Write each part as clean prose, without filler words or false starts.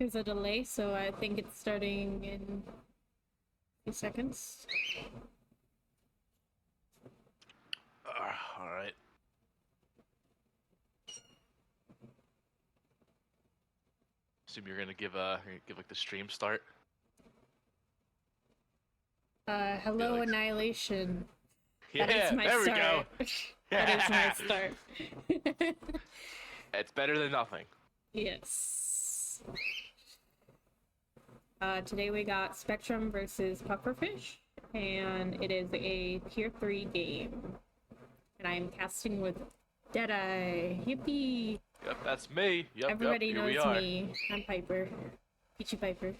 There's a delay, so I think it's starting in a few seconds. All right. Assume you're gonna give like the stream start. Be Hello, like, Annihilation. That is yeah, my there we go. start. That is my start. It's better than nothing. Yes. Today we got Spectrum versus Pufferfish, and it is a tier 3 game. And I am casting with Deadeye. Yippee! Yep, that's me. Yep, Everybody here we knows are. me. I'm Piper. Peachy Piper.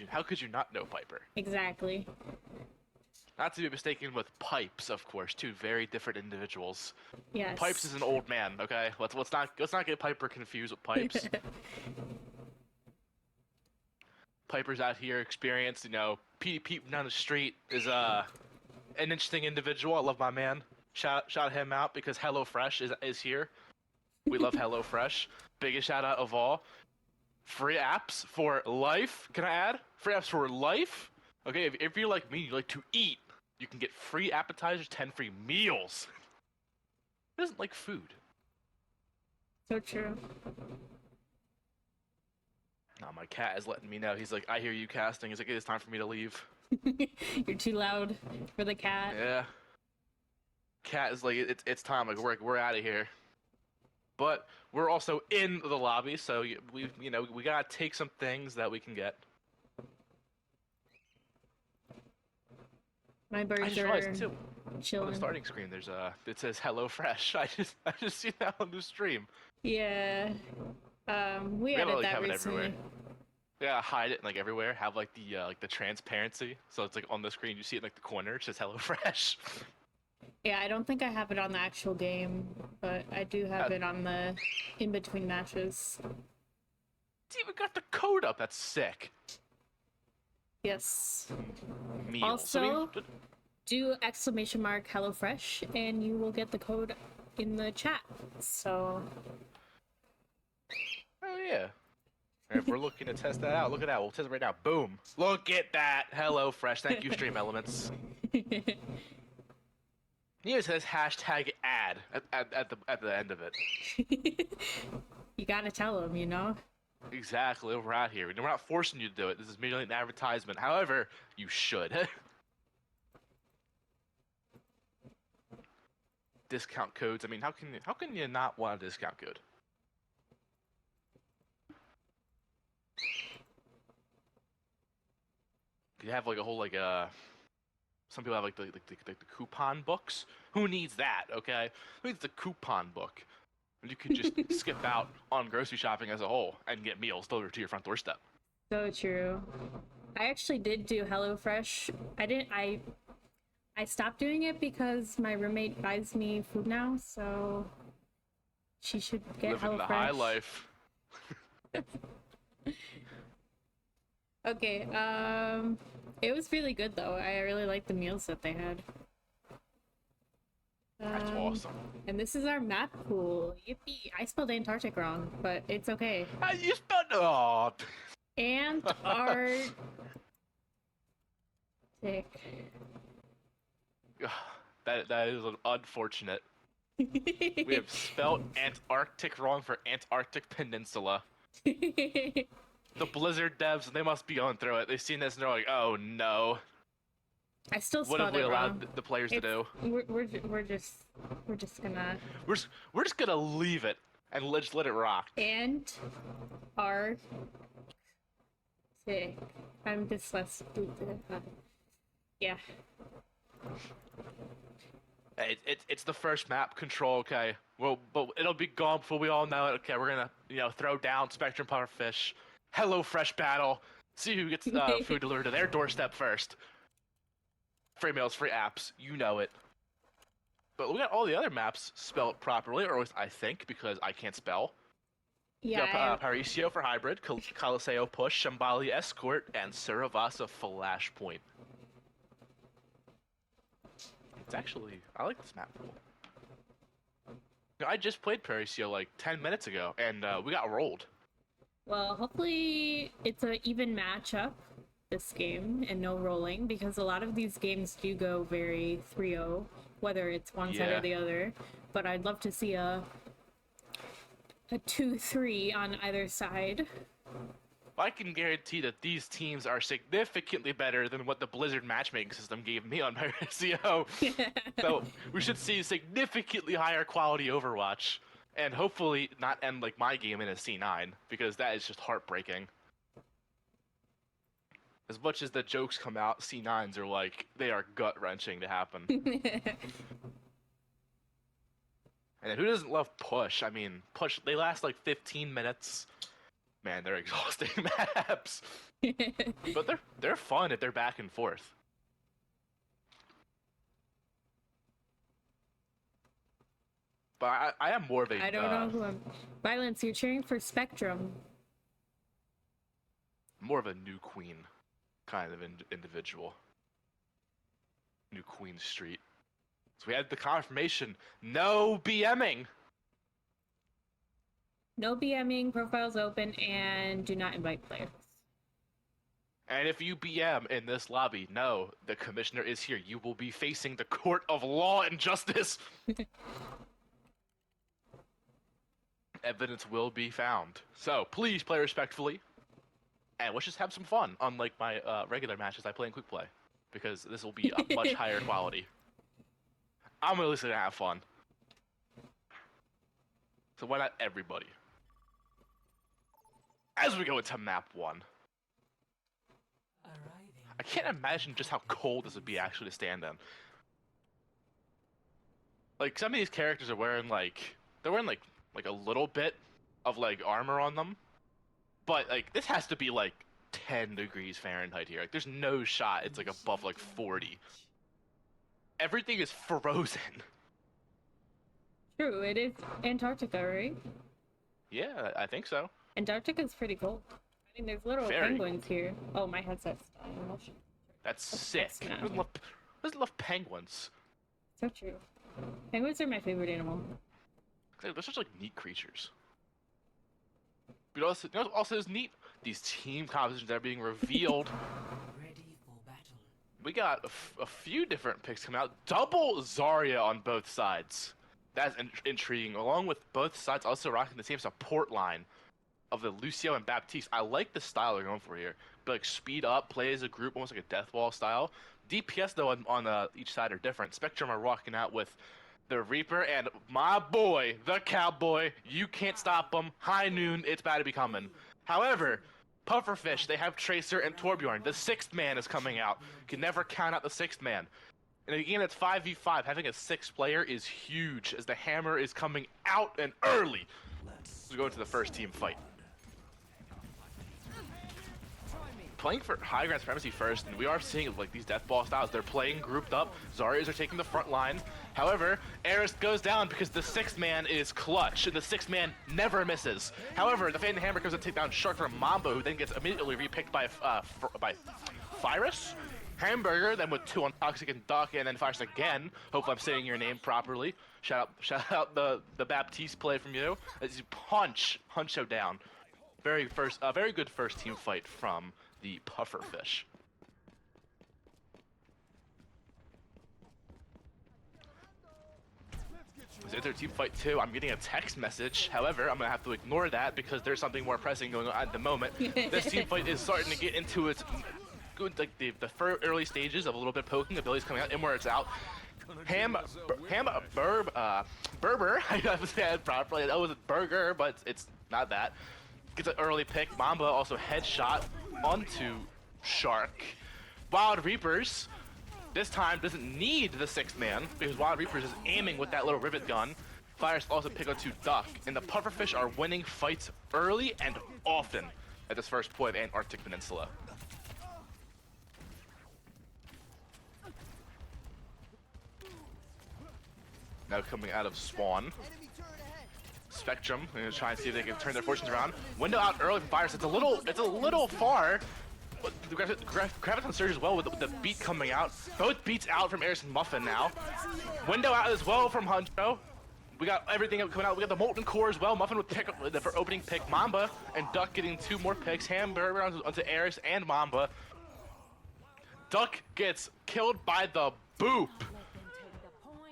How could you not know Piper? Exactly. Not to be mistaken with Pipes, of course, two very different individuals. Yes. Pipes is an old man, okay? Let's not get Piper confused with Pipes. Piper's out here experienced, peeping down the street is an interesting individual. I love my man. Shout him out because HelloFresh is here. We love HelloFresh. Biggest shout out of all. Free apps for life. Can I add? Free apps for life. Okay, if you're like me, you like to eat, you can get free appetizers, 10 free meals. It isn't like food. So true. No, my cat is letting me know. He's like, I hear you casting. He's like, it's time for me to leave. You're too loud for the cat. Yeah. Cat is like, it's time. Like we're out of here. But we're also in the lobby, so we gotta take some things that we can get. My I birds just are realized too. On the chilling. starting screen, it says HelloFresh. I just see that on the stream. Yeah. We We gotta added like that have it recently. everywhere. Yeah, hide it like everywhere. Have like the transparency, so it's like on the screen you see it in like the corner. It says HelloFresh. Yeah, I don't think I have it on the actual game, but I do have it on the in-between matches. It's even got the code up. That's sick. Yes. Meals. Also, do exclamation mark HelloFresh and you will get the code in the chat. So, Oh yeah. And if we're looking to test that out, look at that. We'll test it right now. Boom. Look at that. HelloFresh. Thank you, Stream Elements. It says hashtag ad at the end of it. you gotta tell them, you know? Exactly. We're out here. We're not forcing you to do it. This is merely an advertisement. However, you should. Discount codes. I mean, how can you not want a discount code? You have like a whole some people have like the coupon books. Who needs that? Okay, who needs the coupon book? And you can just skip out on grocery shopping as a whole and get meals delivered to your front doorstep. So true. I actually did do HelloFresh. I stopped doing it because my roommate buys me food now, so she should get Living HelloFresh. the high life. Okay, it was really good though. I really liked the meals that they had. That's awesome. And this is our map pool. Yippee! I spelled Antarctic wrong, but it's okay. You spelled oh. Antarctic. That is unfortunate. We have spelled Antarctic wrong for Antarctic Peninsula. The Blizzard devs, they must be going through it. They've seen this and they're like, oh no. I still What spelled have we it allowed wrong. the players to do? We're just gonna We're just gonna leave it and just let it rock. Antarctic. I'm dyslexic. Yeah. It's the first map control, okay. Well, but it'll be gone before we all know it. Okay, we're gonna throw down Spectrum Pufferfish, HelloFresh battle, see who gets food delivered to their doorstep first. Free meals, free apps, you know it. But we got all the other maps spelled properly, or at least I think, because I can't spell. Yeah. Parisio for Hybrid, Coliseo Push, Shambali Escort, and Suravasa Flashpoint. It's actually, I like this map pool. I just played Parisio like 10 minutes ago, and we got rolled. Well, hopefully it's an even matchup this game and no rolling, because a lot of these games do go very 3-0, whether it's one side Yeah. or the other. But I'd love to see a 2-3 on either side. I can guarantee that these teams are significantly better than what the Blizzard matchmaking system gave me on my SEO. So we should see significantly higher quality Overwatch, and hopefully not end like my game in a C9, because that is just heartbreaking. As much as the jokes come out, C9s are like, they are gut-wrenching to happen. And who doesn't love Push? I mean, Push, they last like 15 minutes. Man, they're exhausting maps. But they're fun if they're back and forth. But I am more of a... I don't know who I'm... Violence, you're cheering for Spectrum. More of a New Queen kind of individual. New Queen Street. So we had the confirmation. No BMing! No BMing, profiles open, and do not invite players. And if you BM in this lobby, no, the commissioner is here. You will be facing the court of law and justice. Evidence will be found. So please play respectfully. And let's just have some fun, unlike my regular matches I play in Quick Play. Because this will be a much higher quality. I'm at least gonna have fun. So why not everybody? As we go into map 1. I can't imagine just how cold this would be actually to stand in. Like, some of these characters are wearing they're wearing like a little bit of like armor on them. But like, this has to be like 10 degrees Fahrenheit here. Like, there's no shot it's like above like 40. Everything is frozen. True, it is Antarctica, right? Yeah, I think so. Antarctica's pretty cold. I mean, there's little Very penguins here. Oh, my headset's dying. That's sick. snap. Who doesn't love penguins? So true. Penguins are my favorite animal. They're such like neat creatures. But also, you know what also is neat? These team compositions that are being revealed. We got a few different picks coming out. Double Zarya on both sides. That's intriguing. Along with both sides also rocking the same support line of the Lucio and Baptiste. I like the style they're going for here. But like, speed up, play as a group, almost like a death wall style. DPS though on each side are different. Spectrum are rocking out with the Reaper and my boy, the Cowboy. You can't stop him. High noon, it's about to be coming. However, Pufferfish, they have Tracer and Torbjorn. The 6th man is coming out. You can never count out the 6th man. And again, it's 5v5. Having a 6th player is huge, as the hammer is coming out and early. Let's go into the first team fight. Playing for high ground supremacy first, and we are seeing like these death ball styles. They're playing grouped up. Zaryas are taking the front line. However, Eris goes down because the 6th man is clutch, and the 6th man never misses. However, the Phantom Hammer comes to take down Shark from Mambo, who then gets immediately repicked by Fyrus. Hamburger, then with 2 on Toxic and Duck, and then Fyrus again. Hopefully I'm saying your name properly. Shout out the Baptiste play from you. As you Huncho down. Very good first team fight from the Pufferfish. It's their team fight too. I'm getting a text message. However, I'm gonna have to ignore that because there's something more pressing going on at the moment. This team fight is starting to get into its like the early stages of a little bit poking. Abilities coming out and where it's out. Berber. I have to say it properly. That was a burger, but it's not that. Gets an early pick. Mamba also headshot onto Shark. Wild Reapers this time doesn't need the 6th man because Wild Reapers is aiming with that little rivet gun. Fires also pick onto Duck, and the Pufferfish are winning fights early and often at this first point of Antarctic Peninsula. Now coming out of Spawn. Spectrum, I'm gonna try and see if they can turn their fortunes around. Window out early from Fyrus. It's a little far. But the Graviton surge as well with the beat coming out. Both beats out from Eris and Muffin now. Window out as well from Huncho. We got everything coming out. We got the Molten Core as well. Muffin with pick up for opening pick. Mamba and Duck getting 2 more picks. Hamburger onto Eris and Mamba. Duck gets killed by the boop.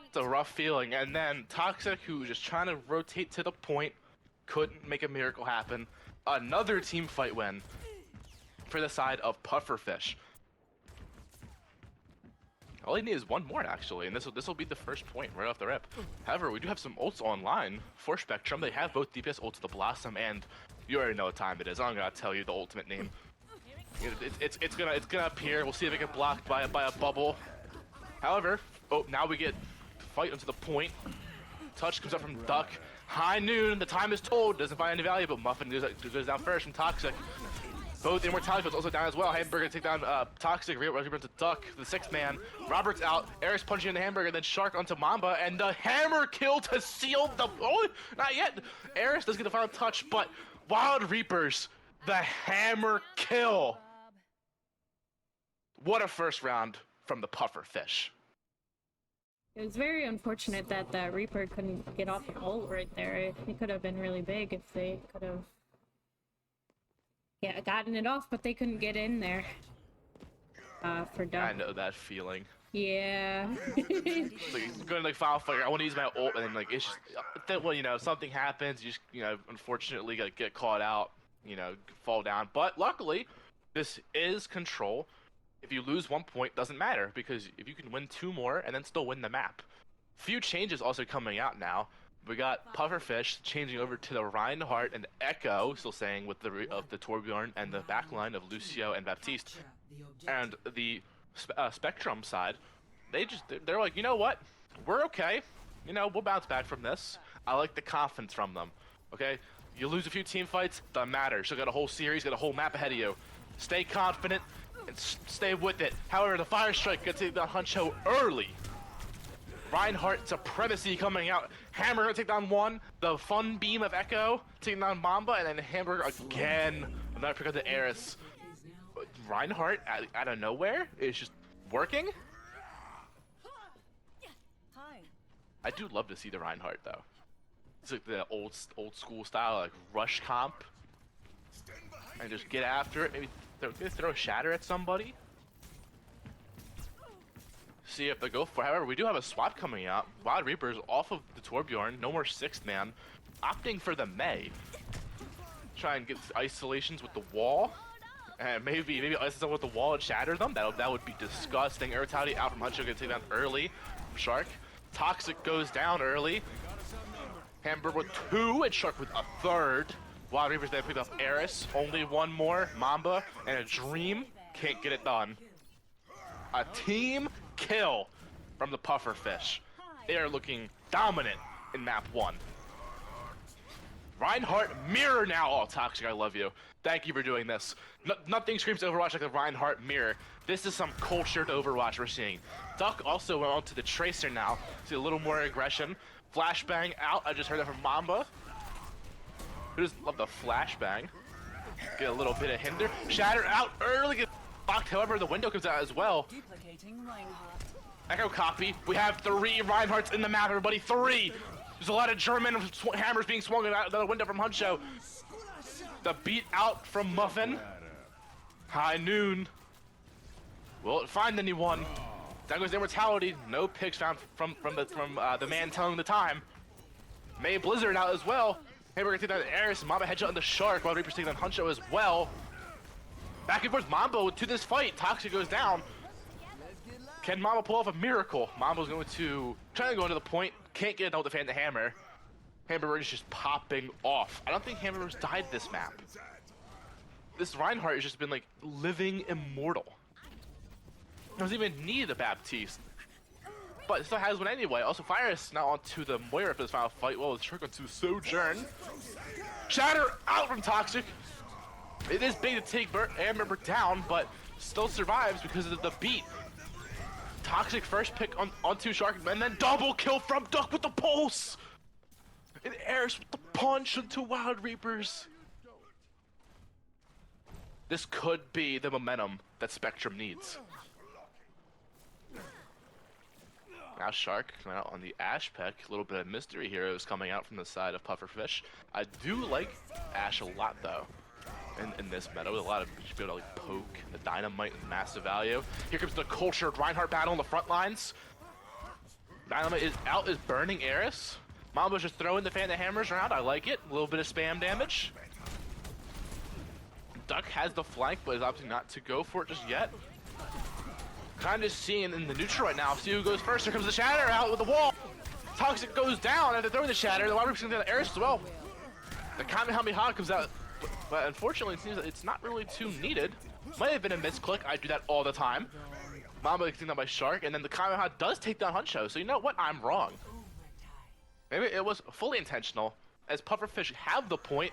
It's a rough feeling. And then Toxic, who's just trying to rotate to the point, couldn't make a miracle happen. Another team fight win for the side of Pufferfish. All they need is 1 more, actually, and this will be the first point right off the rip. However, we do have some ults online for Spectrum. They have both DPS ults, the Blossom, and you already know what time it is. I'm gonna tell you the ultimate name. It's gonna appear. We'll see if it gets blocked by a bubble. However, now we get fight onto the point. Touch comes up from Duck. High noon. The time is told. Doesn't find any value, but Muffin goes down first from Toxic. Both Immortality also down as well. Hamburger take down Toxic, rebrings to Duck, the 6th man. Robert's out. Eris punching in the Hamburger, then Shark onto Mamba, and the hammer kill to seal the. Oh, not yet. Eris does get the final touch, but Wild Reapers, the hammer kill. What a first round from the Pufferfish. It was very unfortunate that the Reaper couldn't get off the ult right there. It could have been really big if they could have gotten it off, but they couldn't get in there. For Duck. I know that feeling. Yeah. It's like going to like Final Fight. I want to use my ult, and then like it's just well, you know, something happens. You just unfortunately get caught out. Fall down. But luckily, this is control. If you lose 1 point, doesn't matter, because if you can win 2 more and then still win the map. Few changes also coming out now. We got Pufferfish changing over to the Reinhardt and Echo, still saying with the Torbjorn and the backline of Lucio and Baptiste. And the Spectrum side, they're like, you know what? We're okay. We'll bounce back from this. I like the confidence from them. Okay? You lose a few team fights, doesn't matter. Still got a whole series, got a whole map ahead of you. Stay confident and stay with it. However, the Fire Strike gets the Huncho early. Reinhardt supremacy coming out. Hammer gonna take down 1. The Fun Beam of Echo taking down Mamba, and then Hamburger again. Another pick up the Eris. Reinhardt out of nowhere is just working. I do love to see the Reinhardt though. It's like the old school style, like rush comp, and just get after it. Maybe throw a shatter at somebody. See if they go for it. However, we do have a swap coming out. Wild Reapers off of the Torbjorn. No more 6th man. Opting for the Mei. Try and get isolations with the wall. And maybe isolate them with the wall and shatter them. That would be disgusting. Irritability out from Huncho, gonna take down early from Shark. Toxic goes down early. Hamburger with 2 and Shark with a 3rd. Wild Reapers then picked up Eris. Only 1 more. Mamba and a Dream. Can't get it done. A team kill from the Pufferfish. They are looking dominant in map 1. Reinhardt mirror now. Oh, Toxic, I love you. Thank you for doing this. Nothing screams Overwatch like the Reinhardt mirror. This is some cultured Overwatch we're seeing. Duck also went on to the Tracer now. See a little more aggression. Flashbang out. I just heard that from Mamba. Who doesn't love the flashbang? Get a little bit of hinder. Shatter out early. Get blocked. However, the window comes out as well. Echo copy. We have 3 Reinhardts in the map, everybody. 3. There's a lot of German hammers being swung out the window from Huncho. The beat out from Muffin. High noon. Will it find anyone? Down goes the Immortality. No picks found from the man telling the time. May Blizzard out as well. Hamburger taking down Eris. Mamba headshot on the Shark. While Reaper's taking down Huncho as well. Back and forth Mambo to this fight. Toxic goes down. Can Mamba pull off a miracle? Mambo's going to try to go into the point. Can't get it out to fan the hammer. Hamburger is just popping off. I don't think Hamburger's died this map. This Reinhardt has just been like living immortal. Doesn't even need a Baptiste. But it still has one anyway. Also, Fyrus now onto the Moira for this final fight. Well, it's trick onto Sojourn. Shatter out from Toxic. It is big to take Hamburger down, but still survives because of the beat. Toxic first pick onto Shark, and then double kill from Duck with the pulse. And Eris with the punch into Wild Reapers. This could be the momentum that Spectrum needs. Now Shark coming out on the Ash pick. A little bit of mystery heroes coming out from the side of Pufferfish. I do like Ash a lot though. In this meta, with a lot of you should be able to like poke the dynamite and massive value. Here comes the cultured Reinhardt battle on the front lines. Dynamite is out, is burning Eris. Mambo's just throwing the Phantom Hammers around. I like it. A little bit of spam damage. Duck has the flank, but is opting not to go for it just yet. Kind of seeing in the neutral right now. See who goes first. Here comes the Shatter out with the wall. Toxic goes down after throwing the Shatter. The Wyvern's going to the Eris as well. The Kamehameha comes out. But unfortunately, it seems that it's not really too needed. Might have been a misclick. I do that all the time. Mamba gets taken down by Shark, and then the Kamehameha does take down Huncho. So you know what? I'm wrong. Maybe it was fully intentional, as Pufferfish have the point.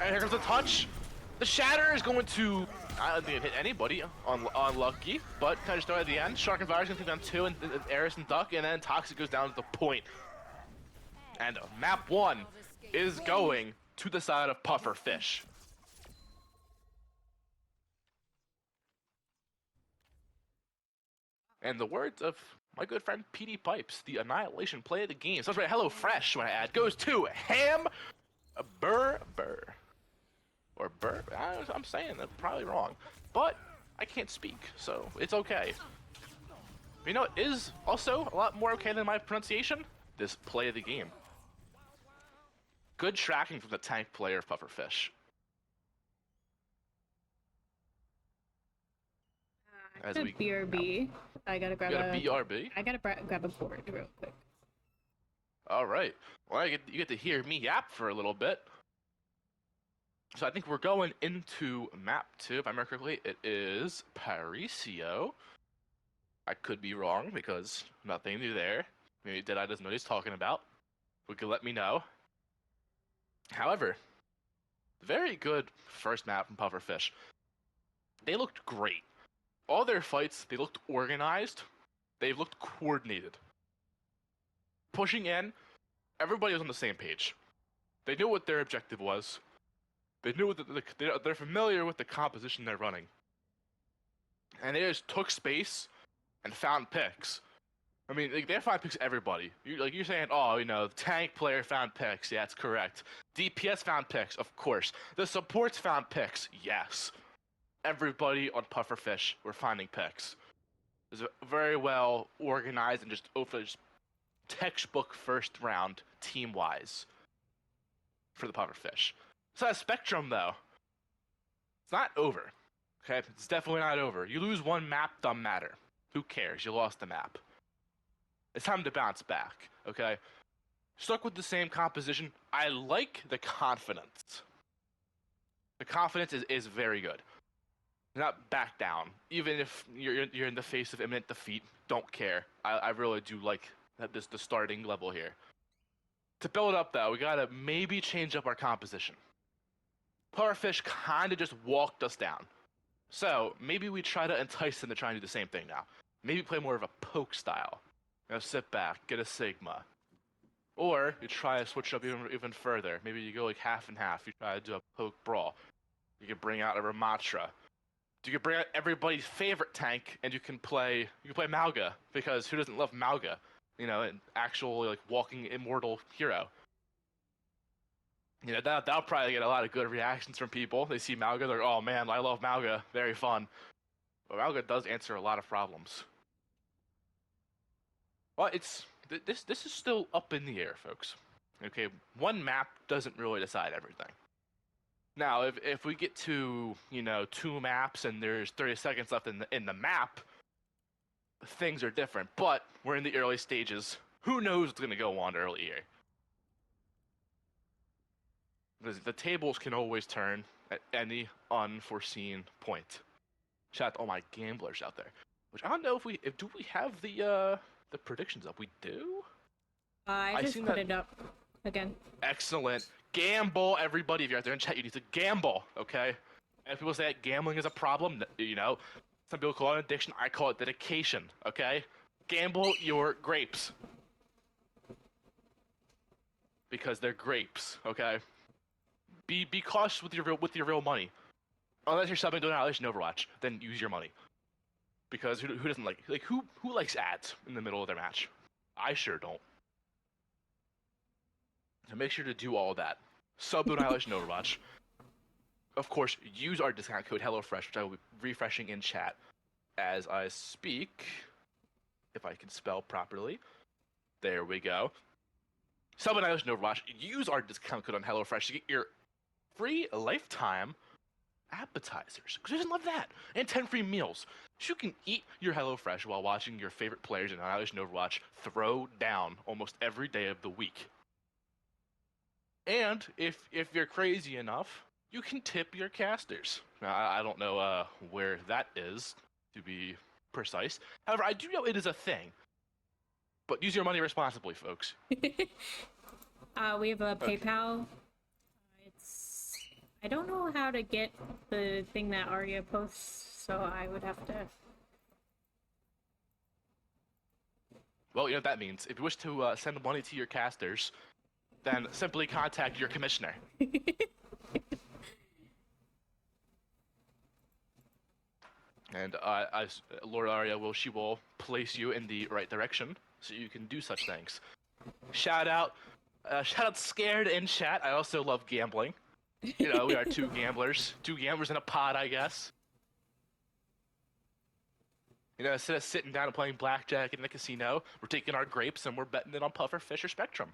And here comes the touch. The Shatter is going to, I don't think it hit anybody unlucky, but kind of throw at the end. Shark and Fire's going to take down 2, and Eris and Duck, and then Toxic goes down to the point. And map 1 is going to the side of Pufferfish. And the words of my good friend PD Pipes, the annihilation play of the game. So that's right, Hello Fresh, when I add, goes to Ham Burr. Or Burr. I'm saying that probably wrong. But I can't speak, so it's okay. But you know, it is also a lot more okay than my pronunciation. This play of the game. Good tracking from the tank player of Pufferfish. As we BRB. I gotta grab a BRB. I gotta grab a board real quick. All right. Well, you get to hear me yap for a little bit. So I think we're going into map 2. If I remember correctly, it is Paricio. I could be wrong because nothing new there. Maybe Deadeye doesn't know what he's talking about. We could let me know. However, very good first map from Pufferfish. They looked great. All their fights, they looked organized. They looked coordinated. Pushing in, everybody was on the same page. They knew what their objective was. They knew what they're familiar with the composition they're running. And they just took space and found picks. I mean, like, they found picks everybody. You're saying, oh, you know, the tank player found picks. Yeah, that's correct. DPS found picks, of course. The supports found picks. Yes. Everybody on Pufferfish were finding picks. It was very well organized and just textbook first round team-wise for the Pufferfish. So that Spectrum, though, it's not over. Okay, it's definitely not over. You lose one map, doesn't matter. Who cares? You lost the map. It's time to bounce back, okay? Stuck with the same composition. I like the confidence. The confidence is very good. Not back down. Even if you're in the face of imminent defeat, don't care. I really do like the starting level here. To build up, though, we gotta maybe change up our composition. Pufferfish kind of just walked us down. So maybe we try to entice them to try and do the same thing now. Maybe play more of a poke style. You know, sit back, get a Sigma. Or you try to switch up even further. Maybe you go like half and half. You try to do a poke brawl. You can bring out a Ramatra. You can bring out everybody's favorite tank, and you can play Mauga, because who doesn't love Mauga? You know, an actual like walking immortal hero. You know, that'll probably get a lot of good reactions from people. They see Mauga, they're like, oh man, I love Mauga, very fun. But Mauga does answer a lot of problems. Well, this is still up in the air, folks. Okay, one map doesn't really decide everything. Now, if we get to, you know, 2 maps and there's 30 seconds left in the map, things are different. But we're in the early stages. Who knows what's going to go on early here? Because the tables can always turn at any unforeseen point. Shout out to all my gamblers out there. Which I don't know if do we have the predictions up? We do? I just put it up again. Excellent. Gamble, everybody. If you're out there in chat, you need to gamble, okay? And if people say that gambling is a problem, you know, some people call it an addiction. I call it dedication, okay? Gamble your grapes. Because they're grapes, okay? Be cautious with your real money. Unless you're subbing to Annihilation Overwatch, then use your money. Because who doesn't who likes ads in the middle of their match? I sure don't. So make sure to do all that. Sub Annihilation Overwatch. Of course, use our discount code HelloFresh, which I will be refreshing in chat as I speak. If I can spell properly. There we go. Sub Annihilation Overwatch. Use our discount code on HelloFresh to get your free lifetime appetizers. Because who doesn't love that? And 10 free meals. So you can eat your HelloFresh while watching your favorite players in Annihilation Overwatch throw down almost every day of the week. And if you're crazy enough, you can tip your casters. Now, I don't know where that is, to be precise. However, I do know it is a thing. But use your money responsibly, folks. We have a PayPal. It's I don't know how to get the thing that Arya posts, so I would have to. Well, you know what that means. If you wish to send money to your casters, then simply contact your commissioner. And Lord Arya will place you in the right direction so you can do such things. Shout out Scared in chat. I also love gambling. You know, we are two gamblers in a pod, I guess. You know, instead of sitting down and playing blackjack in the casino, we're taking our grapes and we're betting it on Pufferfish or Spectrum.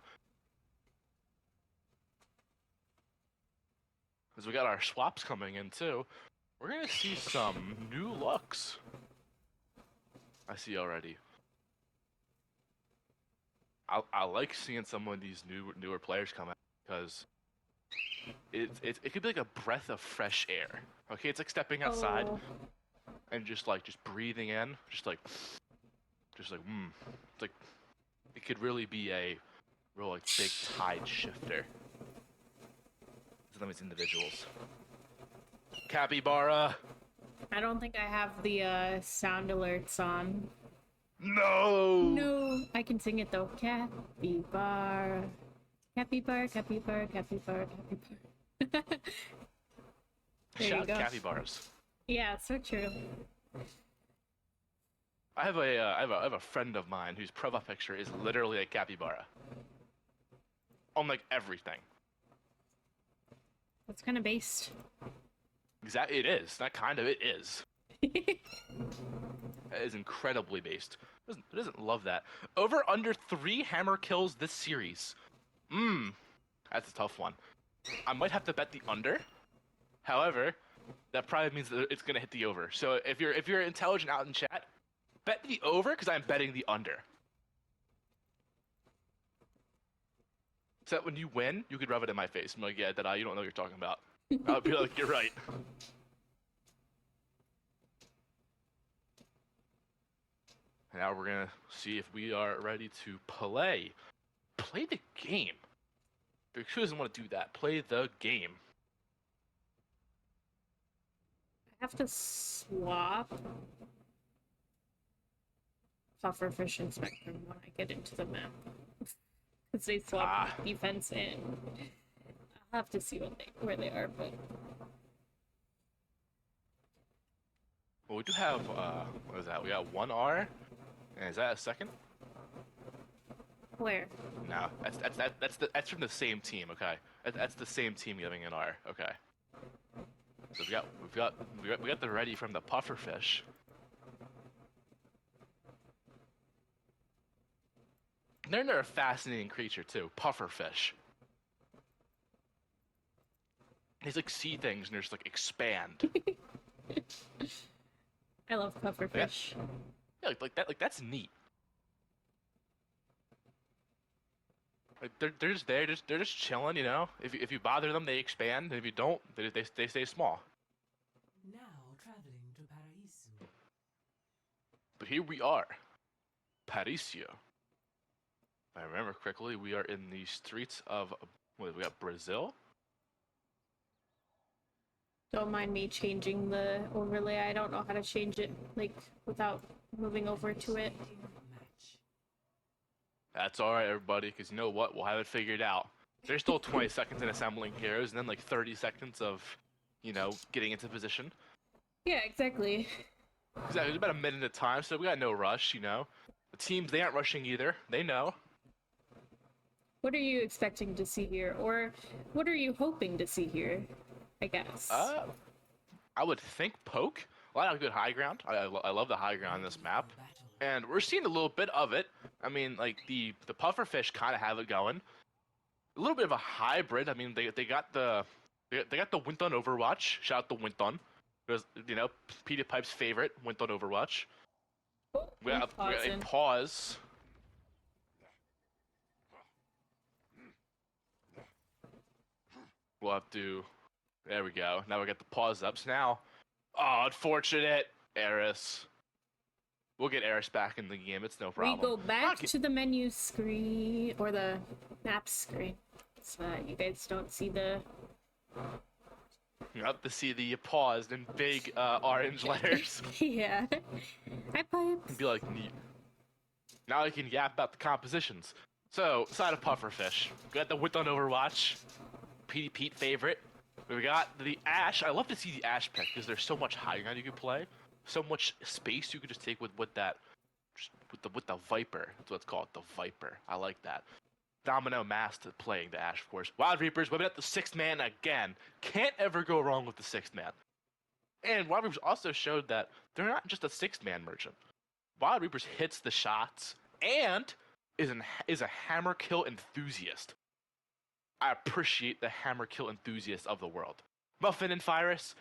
Because we got our swaps coming in too. We're gonna see some new looks. I see already. I like seeing some of these newer players come out because it could be like a breath of fresh air. Okay, it's like stepping outside and just breathing in, just like It's like it could really be a real like big tide shifter. Some of these individuals. Capybara. I don't think I have the sound alerts on. No. No, I can sing it though. Capybara, capybara, capybara, capybara, capybara. Shout out capybaras. Yeah, so true. I have a friend of mine whose profile picture is literally a capybara. On like everything. That's kind of based. Exactly, it is. Not kind of, it is. It is incredibly based. It doesn't love that. Over under 3 hammer kills this series. That's a tough one. I might have to bet the under. However, that probably means that it's gonna hit the over. So if you're intelligent out in chat, bet the over because I'm betting the under. So that when you win, you could rub it in my face. I'm like, yeah, you don't know what you're talking about. I'll be like, you're right. Now we're gonna see if we are ready to play. Play the game. Who doesn't want to do that? Play the game. I have to swap Pufferfish and Spectrum when I get into the map. Because they swap defense in. I'll have to see where they are, but... Well, we do have, what is that? We got 1 R? And is that a second? Where? No, that's from the same team, okay. That's the same team giving an R, okay. So we got the ready from the Pufferfish. They're a fascinating creature too, Pufferfish. They like see things and they just like expand. I love Pufferfish. Yeah, that's neat. Like they're just there, they're just chilling, you know. If you bother them, they expand, and if you don't, they stay small. Now traveling to Paraiso. But here we are, Parisio. If I remember correctly, we are in the streets of we got Brazil. Don't mind me changing the overlay. I don't know how to change it, like, without moving over to it. That's alright, everybody, because you know what? We'll have it figured out. There's still 20 seconds in assembling heroes, and then like 30 seconds of, you know, getting into position. Yeah, exactly. Exactly, it's about a minute at a time, so we got no rush, you know. teams, they aren't rushing either. They know. What are you expecting to see here? Or what are you hoping to see here? I guess. I would think poke. A lot of good high ground. I love the high ground on this map. And we're seeing a little bit of it. I mean, like, the pufferfish kind of have it going. A little bit of a hybrid. I mean, they got the Winton Overwatch. Shout out to Winton. It was, you know, PewDiePie's favorite, Winton Overwatch. Oh, We got a pause. We'll have to... There we go. Now we got the pause ups. Now, oh, unfortunate, Eris. We'll get Eris back in the game. It's no problem. We go back to the menu screen or the map screen, so that you guys don't see the. You have to see the paused in big orange letters. Yeah. Hi, Pipes. Be like, neat. Now I can yap about the compositions. So, side of pufferfish, we got the Width on Overwatch, PD Pete favorite. We got the Ash. I love to see the Ash pick because there's so much high ground you could play, so much space you could just take with that, with the Viper. That's what it's called, the Viper. I like that. Domino Masked playing the Ash, of course. Wild Reapers whipping up the 6th man again. Can't ever go wrong with the 6th man. And Wild Reapers also showed that they're not just a 6th man merchant. Wild Reapers hits the shots and is a hammer kill enthusiast. I appreciate the hammer kill enthusiasts of the world. Muffin and Fyrus,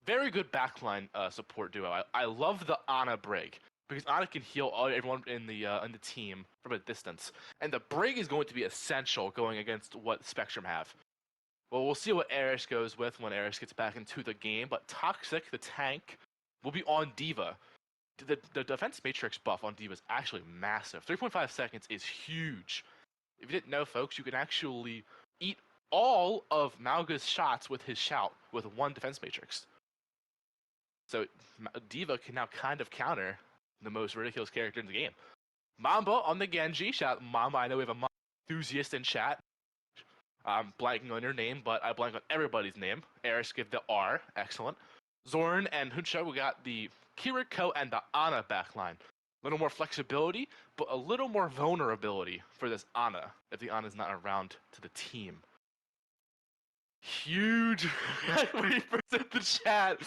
very good backline support duo. I love the Ana Brig because Ana can heal everyone in the team from a distance, and the Brig is going to be essential going against what Spectrum have. Well, we'll see what Eris goes with when Eris gets back into the game, but Toxic, the tank, will be on D.Va. The defense matrix buff on D.Va is actually massive. 3.5 seconds is huge. If you didn't know, folks, you can actually eat all of Mauga's shots with his shout with one defense matrix. So D.Va can now kind of counter the most ridiculous character in the game. Mamba on the Genji. Shout out Mamba. I know we have a Mamba enthusiast in chat. I'm blanking on your name, but I blank on everybody's name. Eris give the R. Excellent. Zorn and Huncho, we got the Kiriko and the Ana backline. A little more flexibility, but a little more vulnerability for this Ana if the Ana's not around to the team. Huge 20% the chat.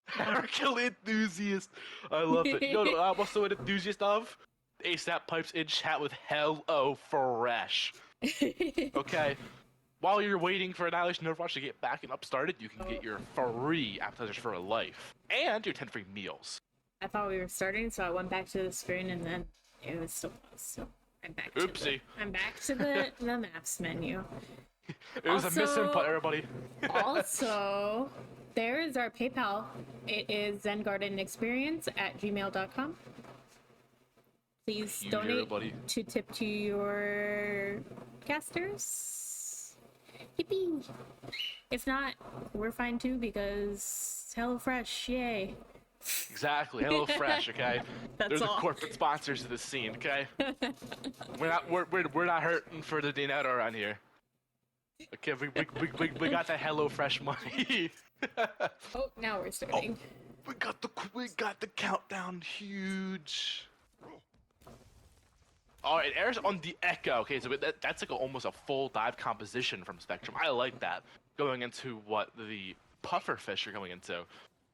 Hercule enthusiast. I love it. You know what I'm also an enthusiast of? ASAP Pipes in chat with Hello Fresh. Okay. While you're waiting for Annihilation Overwatch to get back and up started, you can get your free appetizers for life. And your 10 free meals. I thought we were starting, so I went back to the screen and then it was still paused. So I'm back. Oopsie. I'm back to the maps menu. It was a misinput, everybody. Also, there is our PayPal. It is zengardenexperience@gmail.com. Please Huge, donate everybody. to tip to your casters. Yippee! If not, we're fine too because HelloFresh, yay! Exactly. Hello Fresh, okay? That's There's all. the corporate sponsors of this scene, okay? we're not hurting for the dinero around here. Okay, we got that Hello Fresh money. Oh, now we're starting. we got the countdown huge. All right, Eris on the Echo. Okay, so that's like almost a full dive composition from Spectrum. I like that. Going into what the pufferfish are going into.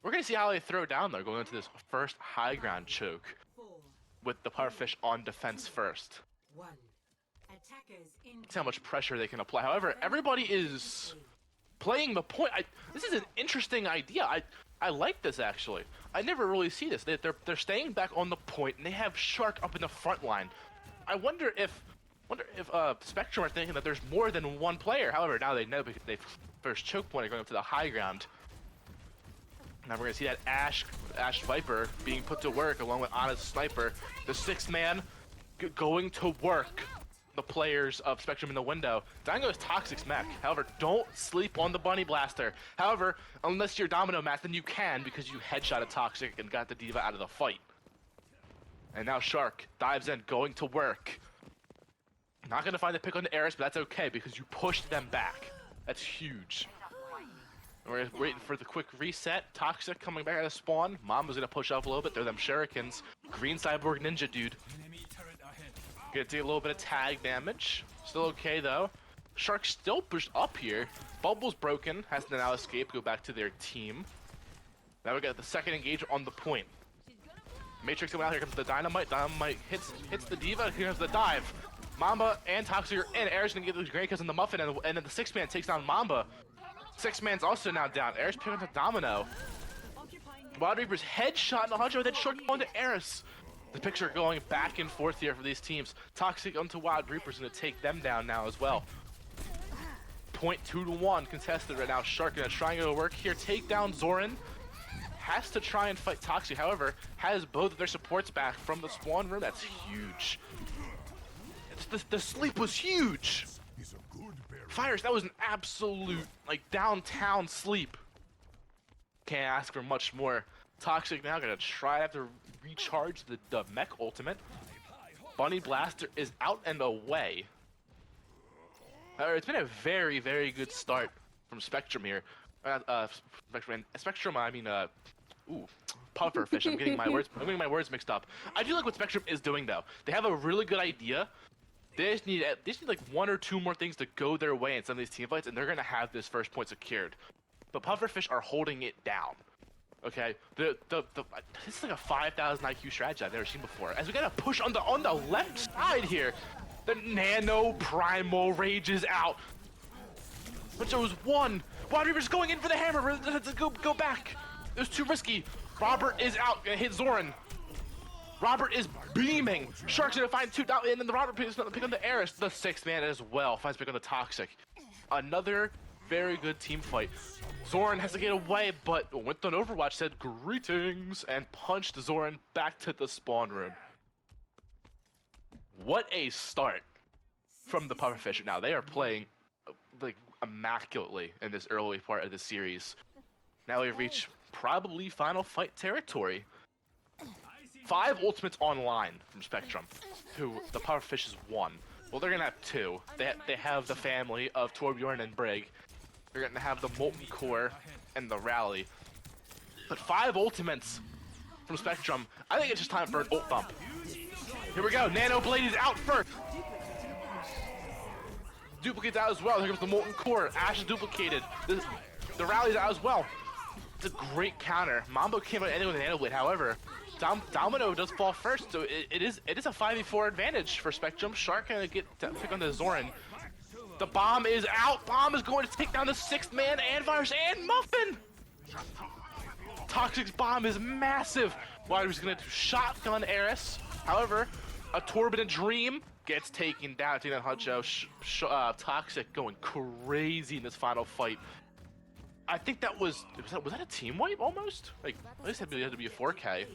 We're going to see how they throw down, though, going into this first high ground choke 4, with the pufferfish on defense first. 1. Attackers in. See how much pressure they can apply. However, everybody is playing the point. This is an interesting idea. I like this, actually. I never really see this. They're staying back on the point, and they have Shark up in the front line. I wonder if Spectrum are thinking that there's more than one player. However, now they know because they first choke point are going up to the high ground. Now we're gonna see that Ash Viper being put to work along with Ana's Sniper. The 6th man going to work the players of Spectrum in the window. Down goes Toxic's mech. However, don't sleep on the Bunny Blaster. However, unless you're Domino Math, then you can because you headshotted Toxic and got the D.Va out of the fight. And now Shark dives in, going to work. Not gonna find the pick on the Eris, but that's okay because you pushed them back. That's huge. We're waiting for the quick reset. Toxic coming back out of spawn. Mamba's gonna push up a little bit. Throw them shurikens. Green Cyborg Ninja dude. Gonna take a little bit of tag damage. Still okay though. Shark still pushed up here. Bubble's broken. Has to now escape. Go back to their team. Now we got the second engage on the point. Matrix coming out. Here comes the dynamite. Dynamite hits the diva. Here comes the dive. Mamba and Toxic are in. Air's gonna get the Great Kiss in the muffin, and then the 6-man takes down Mamba. 6-man's also now down. Air's picking up the domino. Wild Reaper's headshot in the hunter, then short going to Eris. The picture going back and forth here for these teams. Toxic onto Wild Reaper's gonna take them down now as well. Point 2-1 contested right now. Shark gonna try and go to work here. Take down Zoran. Has to try and fight Toxic, however, has both of their supports back from the spawn room. That's huge. The sleep was huge. Fires, that was an absolute, like, downtown sleep. Can't ask for much more. Toxic now gonna try to recharge the mech ultimate. Bunny Blaster is out and away. However, it's been a very, very good start from Spectrum here. Spectrum, I mean, Pufferfish. I'm getting my words mixed up. I do like what Spectrum is doing though. They have a really good idea. They just need like 1 or 2 more things to go their way in some of these team fights, and they're gonna have this first point secured. But Pufferfish are holding it down. Okay, this is like a 5,000 IQ strategy I've never seen before. As we got a push on the left side here, the Nano Primal rages out. But there was one. Wild Reaper's going in for the hammer. Go back. It was too risky. Robert is out. Gonna hit Zoran. Robert is beaming. Shark's gonna find 2 down, and then the Robert picks up the Eris. The 6-man as well finds pick on the Toxic. Another very good team fight. Zoran has to get away, but went on Overwatch, said greetings, and punched Zoran back to the spawn room. What a start from the Pufferfish. Now they are playing like immaculately in this early part of the series. Now we've reached probably final fight territory. 5 ultimates online from Spectrum, who the Pufferfish has 1. Well, they're gonna have 2. They have the family of Torbjorn and Brig. They're gonna have the Molten Core and the Rally. But 5 ultimates from Spectrum. I think it's just time for an ult bump. Here we go. Nano Blade is out first. Duplicate's out as well. Here comes the Molten Core. Ash is duplicated. The Rally's out as well. It's a great counter. Mambo came out ending with a Nano Blade. However, Domino does fall first, so it is a 5v4 advantage for Spectrum. Shark gonna get to pick on the Zoran. The bomb is out. Bomb is going to take down the 6-man and Virus and Muffin. Toxic's bomb is massive. Wilder's gonna shotgun Eris. However, a Torben Dream gets taken down. Taking down Huncho. Toxic going crazy in this final fight. I think was that a team wipe almost? Like, at least it had to be a 4K.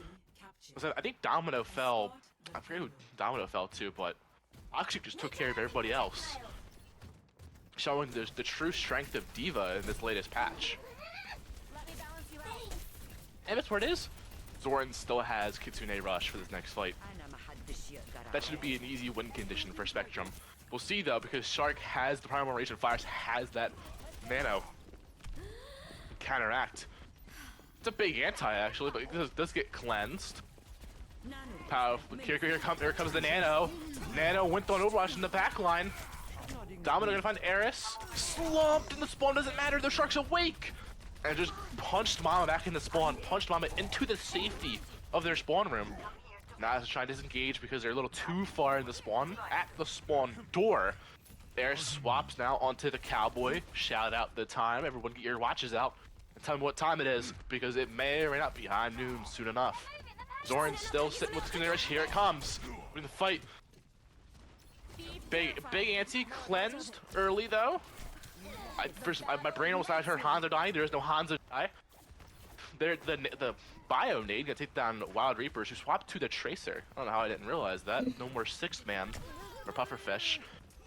I think Domino fell. I forget who Domino fell to, but Toxic just took care of everybody else, showing the true strength of Diva in this latest patch. And that's where it is. Zoran still has Kitsune Rush for this next fight. That should be an easy win condition for Spectrum. We'll see though, because Shark has the Primal Rage and Fires has that Nano counteract. It's a big anti actually, but it does get cleansed. Powerful. Here comes the Nano. Nano went on Overwatch in the back line. Domino gonna find Eris. Slumped in the spawn, doesn't matter, the Shark's awake! And just punched Mama back in the spawn, punched Mama into the safety of their spawn room. Now they're trying to disengage because they're a little too far in the spawn. At the spawn door, Eris swaps now onto the Cowboy. Shout out the time, everyone get your watches out. And tell me what time it is, because it may or may not be high noon soon enough. Zoran's still sitting with the Rush. Here it comes. We're in the fight. Big anti cleansed early though. My brain almost had heard Hanzo dying. There is no Hanzo die. The Bio Nade gonna take down Wild Reapers, who swapped to the Tracer. I don't know how I didn't realize that. No more 6-man for Pufferfish.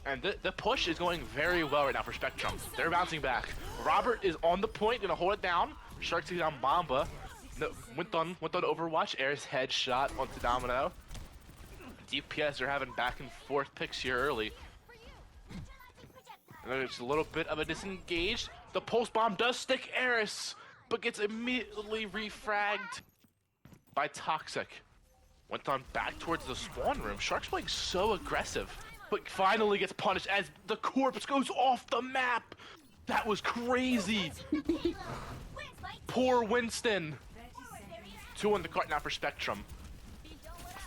And the push is going very well right now for Spectrum. They're bouncing back. Robert is on the point, gonna hold it down. Shark takes down Mamba. Went on Overwatch. Air's headshot onto Domino. DPS are having back and forth picks here early. And there's a little bit of a disengage. The pulse bomb does stick Eris, but gets immediately refragged by Toxic. Went on back towards the spawn room. Shark's playing so aggressive, but finally gets punished as the corpse goes off the map. That was crazy. Poor Winston. 2 on the cart now for Spectrum.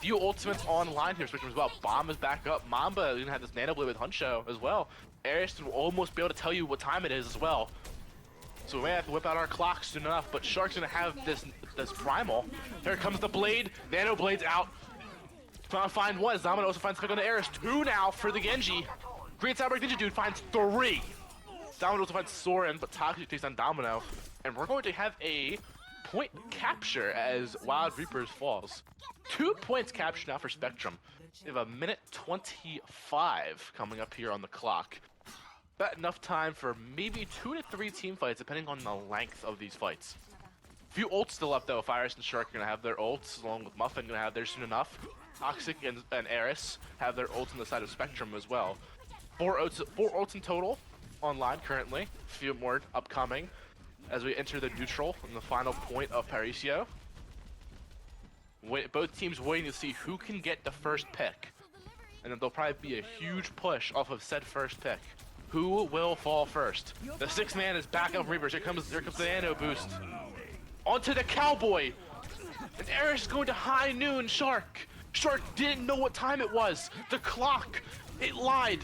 Few ultimates online here, Spectrum as well. Bomb is back up. Mamba is gonna have this nano blade with Huncho as well. Aris will almost be able to tell you what time it is as well. So we may have to whip out our clock soon enough, but Shark's gonna have this primal. Here comes the blade. Nano blade's out. Trying to find one. Domino also finds Spec on the Aris. 2 now for the Genji. Great Cyber Ninja Dude finds 3. Domino also finds Soren, but Toxic takes on Domino. And we're going to have a point capture as Wild Reapers falls. 2 points captured now for Spectrum. We have a minute 25 coming up here on the clock. About enough time for maybe 2 to 3 team fights, depending on the length of these fights. Few ults still up though. Fires and Shark are gonna have their ults, along with Muffin gonna have theirs soon enough. Toxic and Eris have their ults on the side of Spectrum as well. 4 ults in total online currently. Few more upcoming as we enter the neutral in the final point of Parisio. Both teams waiting to see who can get the first pick. And then there'll probably be a huge push off of said first pick. Who will fall first? The 6th man is back up Reapers. Here comes the nano boost. Onto the Cowboy. And Eris is going to high noon Shark. Shark didn't know what time it was. The clock, it lied.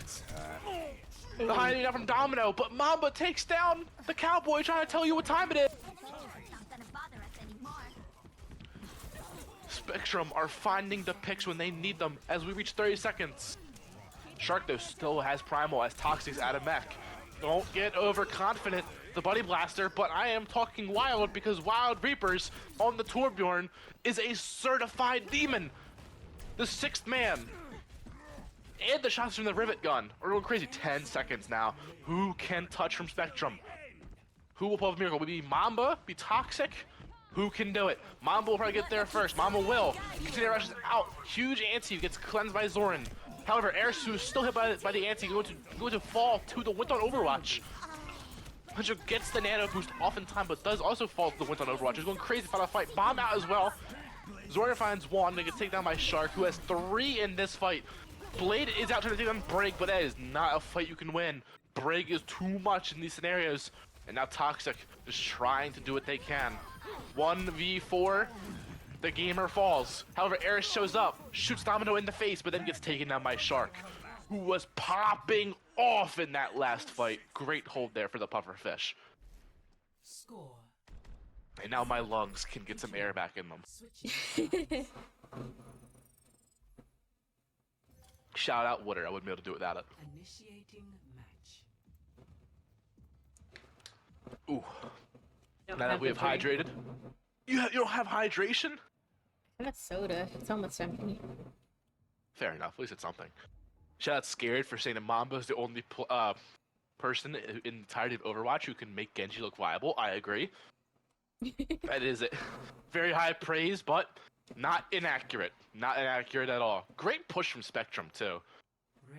The high noon now from Domino, but Mamba takes down the Cowboy trying to tell you what time it is. Spectrum are finding the picks when they need them as we reach 30 seconds. Shark though still has Primal as Toxic's out of mech. Don't get overconfident, the Buddy Blaster, but I am talking wild because Wild Reapers on the Torbjorn is a certified demon. The 6th man. And the shots from the Rivet Gun are going crazy. 10 seconds now. Who can touch from Spectrum? Who will pull off a miracle? Will it be Mamba? Be Toxic? Who can do it? Mamba will probably get there first. Mamba will. Continue rushes out. Huge anti gets cleansed by Zoran. However, Erisu is still hit by the anti, going to fall to the Wind on Overwatch. Huncho gets the nano boost off in time, but does also fall to the Wind on Overwatch. He's going crazy final fight. Bomb out as well. Zoran finds 1. They get taken down by Shark, who has 3 in this fight. Blade is out trying to take down Brig, but that is not a fight you can win. Brig is too much in these scenarios. And now Toxic just trying to do what they can. 1v4. The gamer falls. However, Eris shows up, shoots Domino in the face, but then gets taken down by Shark, who was popping off in that last fight. Great hold there for the Pufferfish. Score. And now my lungs can get some air back in them. Switching. Shout out Wooder, I wouldn't be able to do it without it. Initiating match. Ooh, Don't now that we the have drink. hydrated. You don't have hydration? I have a soda. It's almost empty. Fair enough, at least it's something. Shout out Scared for saying that Mamba is the only person in the entirety of Overwatch who can make Genji look viable. I agree. That is it. Very high praise, but not inaccurate. Not inaccurate at all. Great push from Spectrum, too.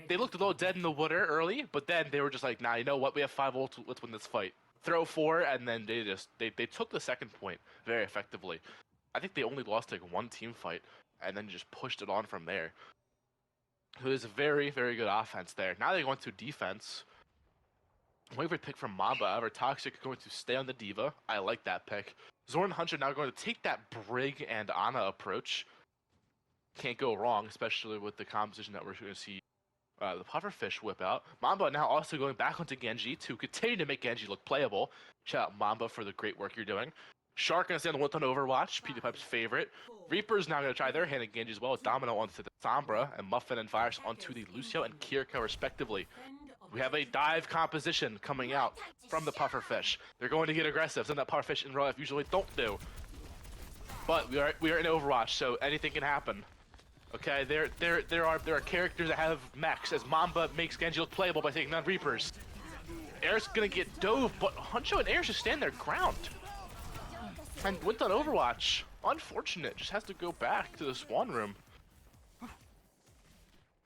They looked a little dead in the water early, but then they were just like, nah, you know what? We have 5 ults, let's win this fight. Throw 4, and then they took the second point very effectively. I think they only lost like 1 team fight, and then just pushed it on from there. It was a very, very good offense there. Now they're going to defense. Waiting for a pick from Mamba. However, Toxic going to stay on the Diva. I like that pick. Zorn and Hunter now going to take that Brig and Ana approach. Can't go wrong, especially with the composition that we're going to see the Pufferfish whip out. Mamba now also going back onto Genji to continue to make Genji look playable. Shout out Mamba for the great work you're doing. Shark gonna stay on the 1-ton Overwatch, PewDiePie's favorite. Reaper's now gonna try their hand at Genji as well, with Domino onto the Sombra, and Muffin and Fires onto the Lucio and Kiriko respectively. We have a dive composition coming out from the Pufferfish. They're going to get aggressive, something that Pufferfish in real life usually don't do. But we are in Overwatch, so anything can happen. Okay, there are characters that have mechs, as Mamba makes Genji look playable by taking down Reapers. Air's gonna get dove, but Huncho and Air just stand their ground. And went on Overwatch. Unfortunate, just has to go back to the spawn room.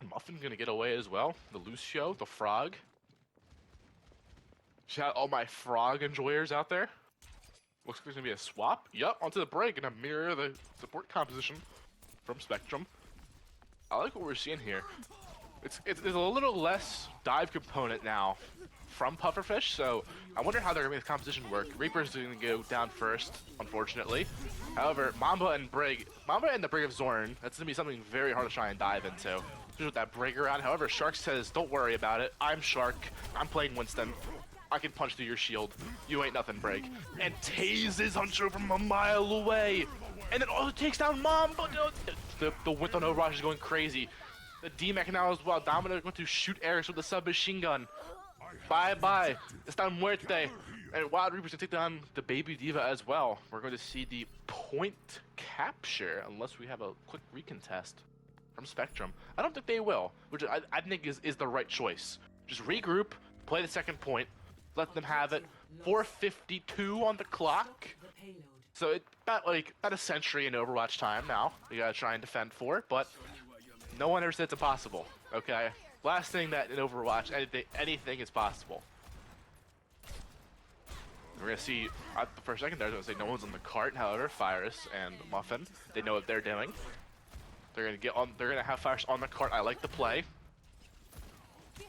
Muffin gonna get away as well. The Lucio, the Frog. Shout out all my Frog enjoyers out there. Looks like there's gonna be a swap. Yup, onto the break, gonna mirror the support composition. from Spectrum. I like what we're seeing here. There's a little less dive component now from Pufferfish, so I wonder how they're gonna make the composition work. Reaper's gonna go down first, unfortunately. However, Mamba and the Brig of Zorn, that's gonna be something very hard to try and dive into. Just with that Brig around. However, Shark says, don't worry about it. I'm Shark. I'm playing Winston. I can punch through your shield. You ain't nothing, Brig. And tases Hunter from a mile away. And then also takes down Mamba. The Winston Overwatch is going crazy. The D-Mech now as well. Domino is going to shoot Eris with a submachine gun. Bye-bye. Está muerte. And Wild Reaper's going to take down the Baby Diva as well. We're going to see the point capture, unless we have a quick recontest from Spectrum. I don't think they will, which I think is the right choice. Just regroup, play the second point, let them have it. 4:52 on the clock. The payload. So it's about a century in Overwatch time now. You gotta try and defend for it, but no one ever said it's impossible. Okay. Last thing that in Overwatch, anything is possible. We're gonna see for a second there. I was gonna say no one's on the cart. However, Fyrus and Muffin, they know what they're doing. They're gonna get on. They're gonna have Fyrus on the cart. I like the play.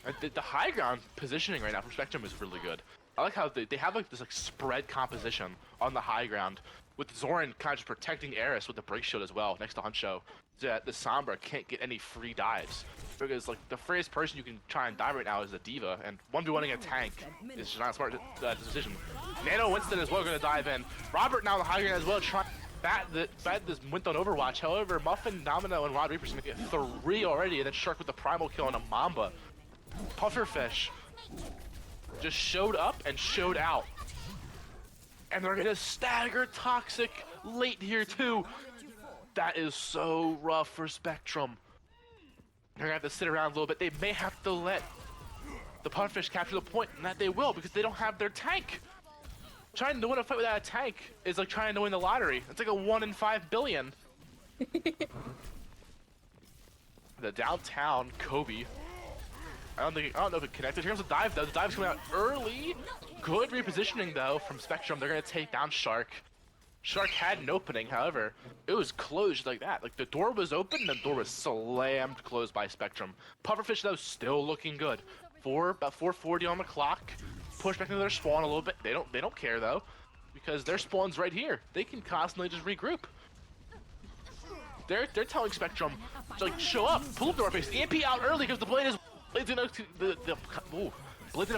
And the high ground positioning right now from Spectrum is really good. I like how they have like this spread composition on the high ground, with Zoran kind of just protecting Eris with the break shield as well next to Huncho, so that the Sombra can't get any free dives. Because like the freest person you can try and dive right now is the Diva, and 1v1ing a tank is just not a smart decision. Nano Winston as well going to dive in. Robert now on the high ground as well, trying to bat this Winston Overwatch. However, Muffin, Domino, and Wild Reaper's going to get 3 already, and then Shark with the primal kill on a Mamba. Pufferfish just showed up and showed out. And they're gonna stagger Toxic late here too. That is so rough for Spectrum. They're gonna have to sit around a little bit. They may have to let the Pufferfish capture the point, and that they will, because they don't have their tank. Trying to win a fight without a tank is like trying to win the lottery. It's like a 1 in 5 billion. The downtown Kobe. I don't know if it connected. Here comes the dive though. The dive's coming out early. Good repositioning though from Spectrum. They're gonna take down Shark. Shark had an opening, however, it was closed like that. Like the door was open and the door was slammed closed by Spectrum. Pufferfish though still looking good. About 4:40 on the clock. Push back into their spawn a little bit. They don't care though, because their spawn's right here. They can constantly just regroup. They're telling Spectrum to like show up, pull up the door face, EMP out early because the blade is. Blade's gonna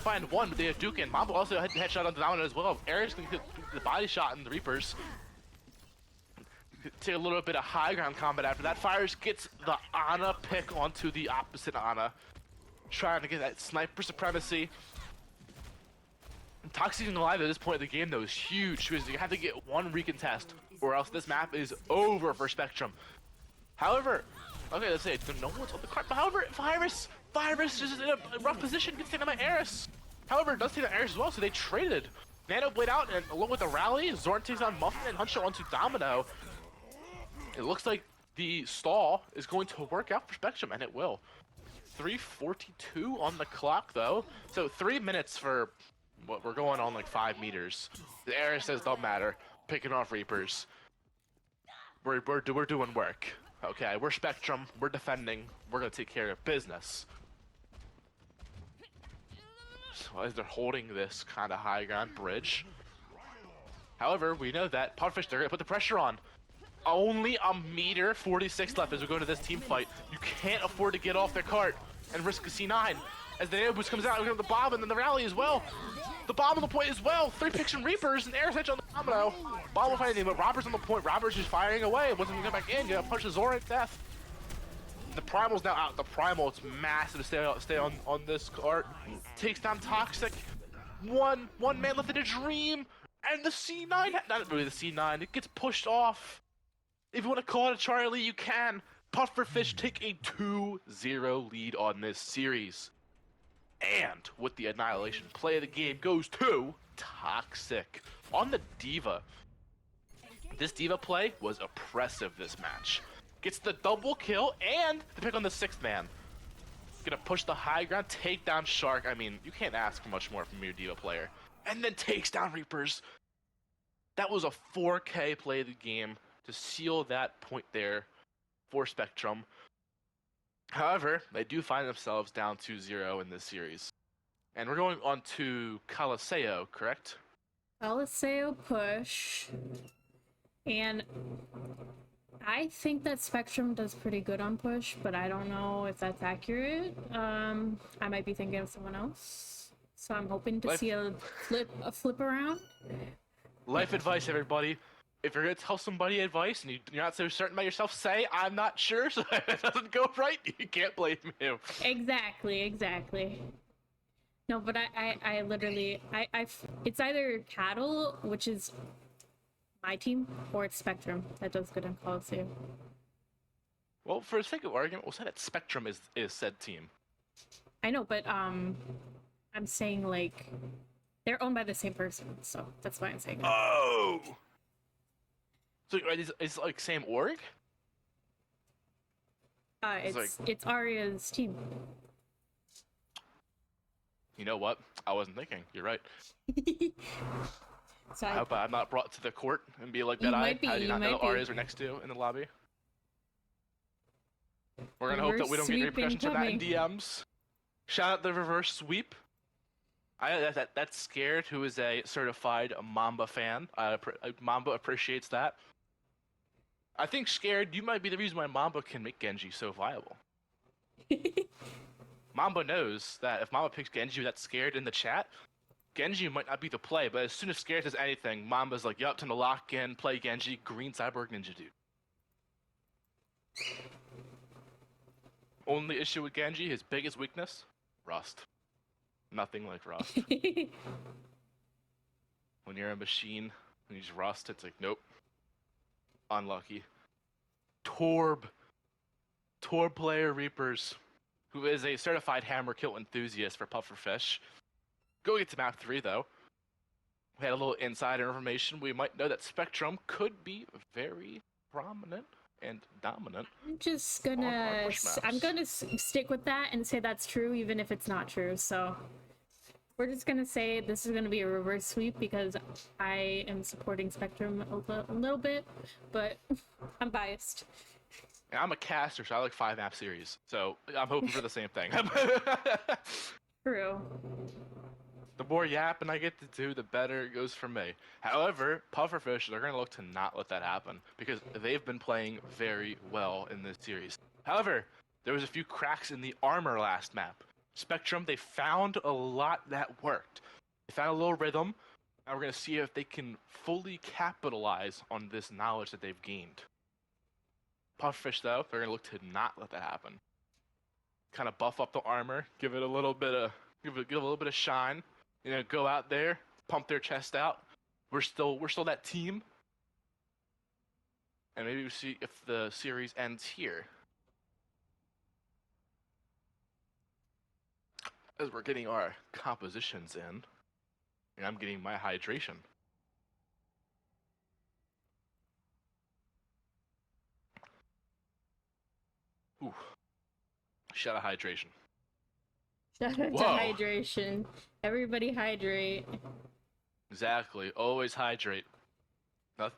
find one, but they have Duke in. Mamba also had the headshot on the Domino as well. Eric's gonna get the body shot in the Reapers. Take a little bit of high ground combat after that. Fires gets the Ana pick onto the opposite Ana. Trying to get that sniper supremacy. Toxic being alive at this point of the game though is huge, because you have to get one recontest, or else this map is over for Spectrum. However, okay, let's say no one's on the card. But however, Virus is in a rough position, gets taken by Eris. However, it does take down Eris as well, so they traded. Nano Blade out, and along with the rally, Zorn takes down Muffin and Huncho onto Domino. It looks like the stall is going to work out for Spectrum, and it will. 3:42 on the clock, though. So 3 minutes for what we're going on like 5 meters. The Eris says don't matter. Picking off Reapers. We're doing work. Okay, we're Spectrum. We're defending. We're gonna take care of business. So as they're holding this kind of high ground bridge. However, we know that Pufferfish, they're gonna put the pressure on. Only a meter 46 left as we go to this team fight. You can't afford to get off their cart and risk a C9. As the Nano Boost comes out, we have the bomb and then the rally as well. The bomb on the point as well. 3 picks from Reapers and Air Hedge on the Domino. Bomb will find anything, but Robert's on the point. Robert's just firing away. Wasn't gonna come back in. Gonna punch the Zoran to death. The Primal's now out. The Primal, it's massive to stay on this cart. Takes down Toxic. One man left in a dream. And the C9, not really the C9, it gets pushed off. If you want to call it a Charlie, you can. Pufferfish take a 2-0 lead on this series. And with the annihilation play of the game goes to Toxic on the Diva. This Diva play was oppressive this match. Gets the double kill and the pick on the 6th man. Gonna push the high ground, take down Shark. I mean, you can't ask for much more from your Diva player. And then takes down Reapers. That was a 4K play of the game to seal that point there for Spectrum. However, they do find themselves down 2-0 in this series. And we're going on to Caliseo, correct? Caliseo push. And I think that Spectrum does pretty good on push, but I don't know if that's accurate. I might be thinking of someone else. So I'm hoping to see a flip around. Life advice, everybody. If you're going to tell somebody advice and you're not so certain about yourself, say, I'm not sure, so if it doesn't go right, you can't blame him. Exactly. No, but I literally, it's either Cattle, which is my team, or it's Spectrum that does good in Coliseum. Well, for the sake of argument, we'll say that Spectrum is said team. I know, but I'm saying, like, they're owned by the same person, so that's why I'm saying that. Oh! So it's like same org? It's Arya's team. You know what? I wasn't thinking. You're right. So I hope I'm not brought to the court and be like that. How do you not know Arya's are next to in the lobby? We're gonna hope that we don't get repercussions for that in DMs. Shout out the reverse sweep. That's Scared, who is a certified Mamba fan. Mamba appreciates that. I think Scared, you might be the reason why Mamba can make Genji so viable. Mamba knows that if Mamba picks Genji that's Scared in the chat, Genji might not be the play, but as soon as Scared says anything, Mamba's like, yup, time to lock in, play Genji, green cyborg ninja dude. Only issue with Genji, his biggest weakness, rust. Nothing like rust. When you're a machine and you just rust, it's like, nope. Unlucky. Torb player Reapers, who is a certified hammer kill enthusiast for Pufferfish. Going into map 3 though, we had a little insider information. We might know that Spectrum could be very prominent and dominant. I'm gonna stick with that and say that's true even if it's not true. So we're just gonna say this is gonna be a reverse sweep because I am supporting Spectrum a little bit, but I'm biased. And I'm a caster, so I like 5-map series. So I'm hoping for the same thing. True. The more yapping I get to do, the better it goes for me. However, Pufferfish, they're going to look to not let that happen because they've been playing very well in this series. However, there was a few cracks in the armor last map. Spectrum, they found a lot that worked. They found a little rhythm, and we're going to see if they can fully capitalize on this knowledge that they've gained. Pufferfish, though, they're going to look to not let that happen. Kind of buff up the armor, give it a little bit of shine. You know, go out there, pump their chest out. We're still that team. And maybe we'll see if the series ends here. As we're getting our compositions in, and I'm getting my hydration. Ooh. Shout out hydration. Shout out to hydration. Everybody hydrate. Exactly. Always hydrate.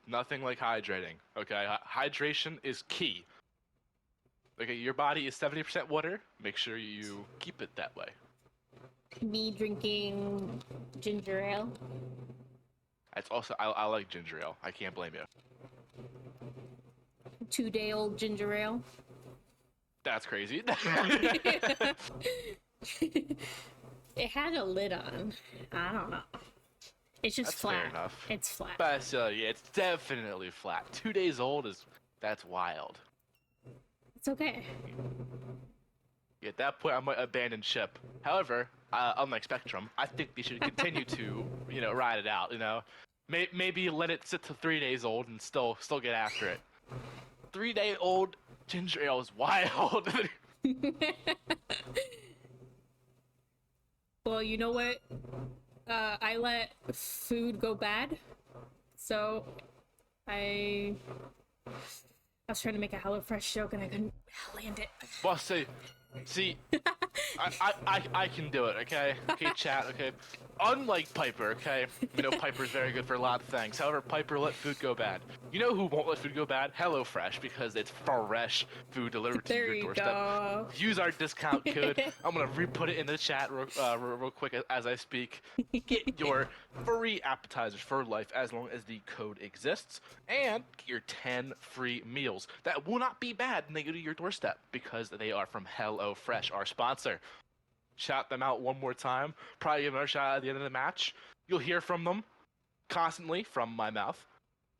Nothing like hydrating. Okay? Hydration is key. Okay, your body is 70% water. Make sure you keep it that way. Me drinking ginger ale. That's also, I like ginger ale. I can't blame you. 2-day-old ginger ale. That's crazy. It had a lid on. I don't know. It's just That's flat. fair enough. It's flat. But yeah, it's definitely flat. 2 days old that's wild. It's okay. At that point, I might abandon ship. However, unlike Spectrum, I think they should continue to, ride it out. Maybe let it sit to 3 days old and still get after it. 3-day-old ginger ale is wild. Well, you know what? I let food go bad, so I was trying to make a HelloFresh joke and I couldn't land it. Well, see, I can do it. Okay, chat. Okay. Unlike Piper, okay? We know Piper's very good for a lot of things. However, Piper let food go bad. You know who won't let food go bad? HelloFresh, because it's fresh food delivered to There your you doorstep. go. Use our discount code. I'm gonna re-put it in the chat real quick as I speak. Get your free appetizers for life as long as the code exists, and get your 10 free meals that will not be bad when they go to your doorstep because they are from HelloFresh, our sponsor. Shout them out one more time. Probably give another shout out at the end of the match. You'll hear from them constantly from my mouth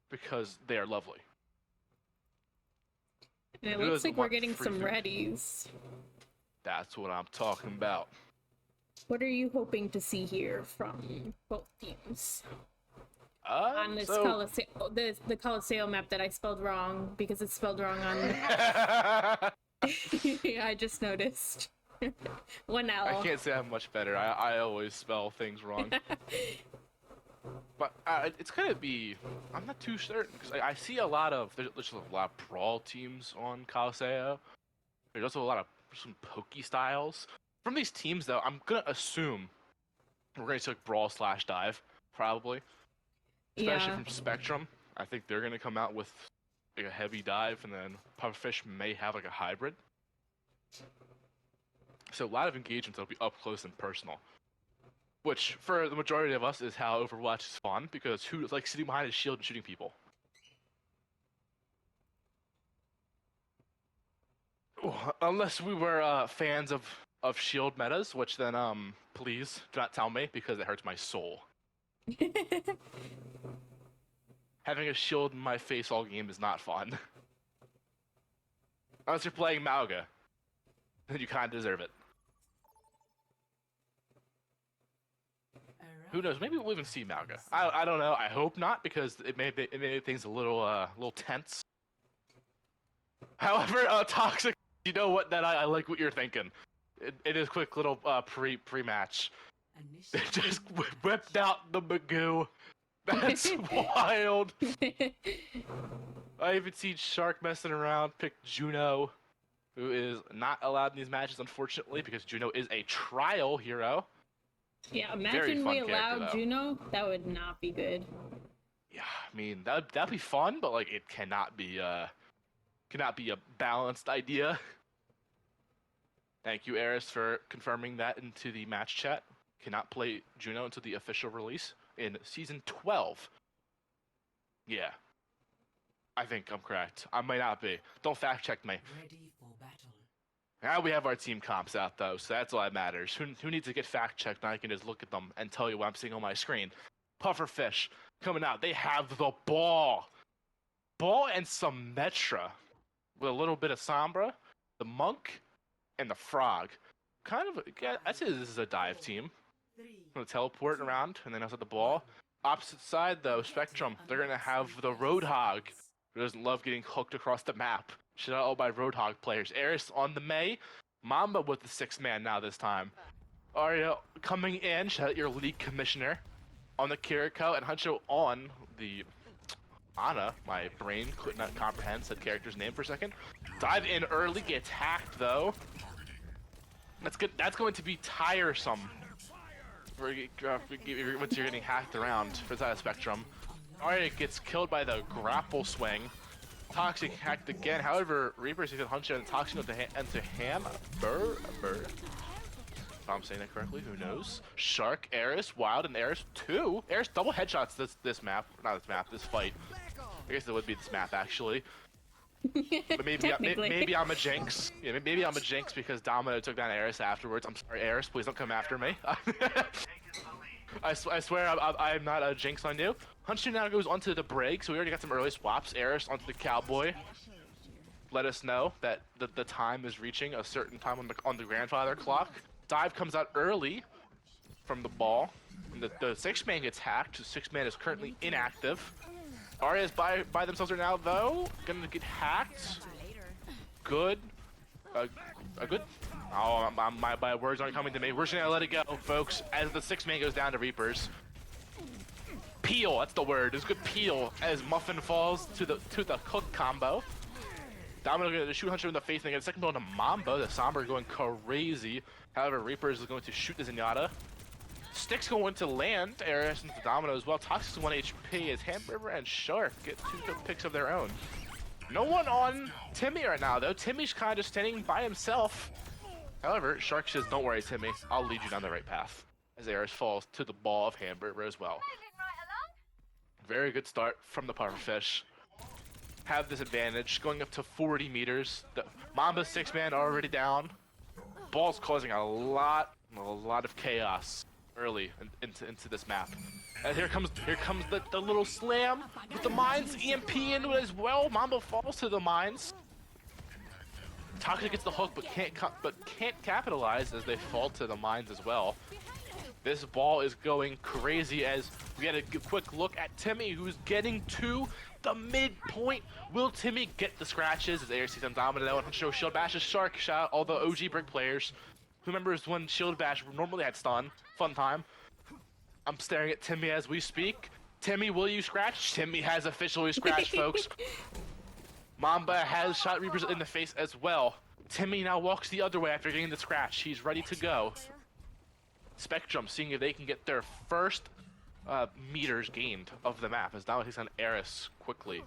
because they are lovely. And it Who looks doesn't like we're want getting free some food? readies. That's what I'm talking about. What are you hoping to see here from both teams? On this So... Coliseum, the Coliseum map that I spelled wrong because it's spelled wrong on. I just noticed. One L. I can't say I'm much better. I always spell things wrong. But it's gonna be... I'm not too certain, because I see a lot of... There's just a lot of brawl teams on Coliseum. There's also a lot of some pokey styles. From these teams, though, I'm gonna assume we're gonna see like brawl/dive, probably. Especially Yeah. from Spectrum. I think they're gonna come out with like a heavy dive, and then Pufferfish may have like a hybrid. So a lot of engagements that'll be up close and personal. Which, for the majority of us, is how Overwatch is fun, because who like sitting behind a shield and shooting people? Ooh, unless we were fans of shield metas, which then please do not tell me, because it hurts my soul. Having a shield in my face all game is not fun. Unless you're playing Mauga, then you kind of deserve it. Who knows? Maybe we'll even see Mauga. I don't know. I hope not, because it made things a little tense. However, Toxic, you know what? That I like what you're thinking. It is quick little pre-match. They just whipped out the Magoo. That's wild. I even seen Shark messing around, picked Juno, who is not allowed in these matches, unfortunately, because Juno is a trial hero. Yeah, Very imagine fun we character, allowed though. Juno. That would not be good. Yeah, I mean that'd be fun, but like it cannot be a balanced idea. Thank you, Eris, for confirming that into the match chat. Cannot play Juno until the official release in season 12. Yeah, I think I'm correct. I might not be. Don't fact check me. Ready for battle. Now we have our team comps out though, so that's all that matters. Who needs to get fact checked? I can just look at them and tell you what I'm seeing on my screen. Pufferfish coming out. They have the ball and Symmetra with a little bit of Sombra, the Monk, and the Frog. Kind of, yeah, I'd say this is a dive team. Gonna teleport around and then also the ball. Opposite side though, Spectrum. They're gonna have the Roadhog, who doesn't love getting hooked across the map. Shout out all my Roadhog players. Eris on the May. Mamba with the 6-man now this time. Arya coming in. Shout out your league commissioner on the Kiriko, and Huncho on the Ana. My brain could not comprehend said character's name for a second. Dive in early, gets hacked though. That's good. That's going to be tiresome. Once you're getting hacked around for that Spectrum. Arya gets killed by the grapple swing. Toxic hacked again. However, Reaper sees Huncho and Toxic into Hammer. If I'm saying that correctly, who knows? Shark, Eris, Wild, and Eris 2. Eris double headshots this map. Not this map, this fight. I guess it would be this map actually. But maybe I'm a jinx. Yeah, maybe I'm a jinx because Domino took down Eris afterwards. I'm sorry, Eris, please don't come after me. I swear I'm not a jinx on you. Huncho now goes onto the break, so we already got some early swaps. Eris onto the Cowboy. Let us know that the time is reaching a certain time on the grandfather clock. Dive comes out early from the ball. And the 6-man gets hacked. The 6-man is currently inactive. Arya's by themselves right now, though. Gonna get hacked. Good. A good. Oh, my words aren't coming to me. We're just gonna let it go, folks, as the 6-man goes down to Reapers. Peel, that's the word. It's good peel as Muffin falls to the cook combo. Domino gonna shoot Hunter in the face and they get a second blow to Mambo. The Sombra going crazy. However, Reapers is going to shoot the Zenyatta. Stick's going to land. Ares into Domino as well. Toxic's 1 HP as Hamburger and Shark get 2 good picks of their own. No one on Timmy right now, though. Timmy's kind of standing by himself. However, Shark says, don't worry, Timmy. I'll lead you down the right path. As Ares falls to the ball of Hamburger as well. Very good start from the Pufferfish. Have this advantage, going up to 40 meters. The Mamba's 6-man already down. Ball's causing a lot of chaos early into this map. And here comes the little slam with the mines, EMP into it as well. Mamba falls to the mines. Toxic gets the hook, but can't capitalize as they fall to the mines as well. This ball is going crazy as we had a quick look at Timmy, who's getting to the midpoint. Will Timmy get the scratches as Ares sees him dominate and show Shield Bash's Shark? Shout out all the OG Brick players. Who remembers when Shield Bash normally had stun? Fun time. I'm staring at Timmy as we speak. Timmy, will you scratch? Timmy has officially scratched, folks. Mamba has shot Reapers in the face as well. Timmy now walks the other way after getting the scratch. He's ready to go. Spectrum seeing if they can get their first meters gained of the map as now he's on Ares quickly.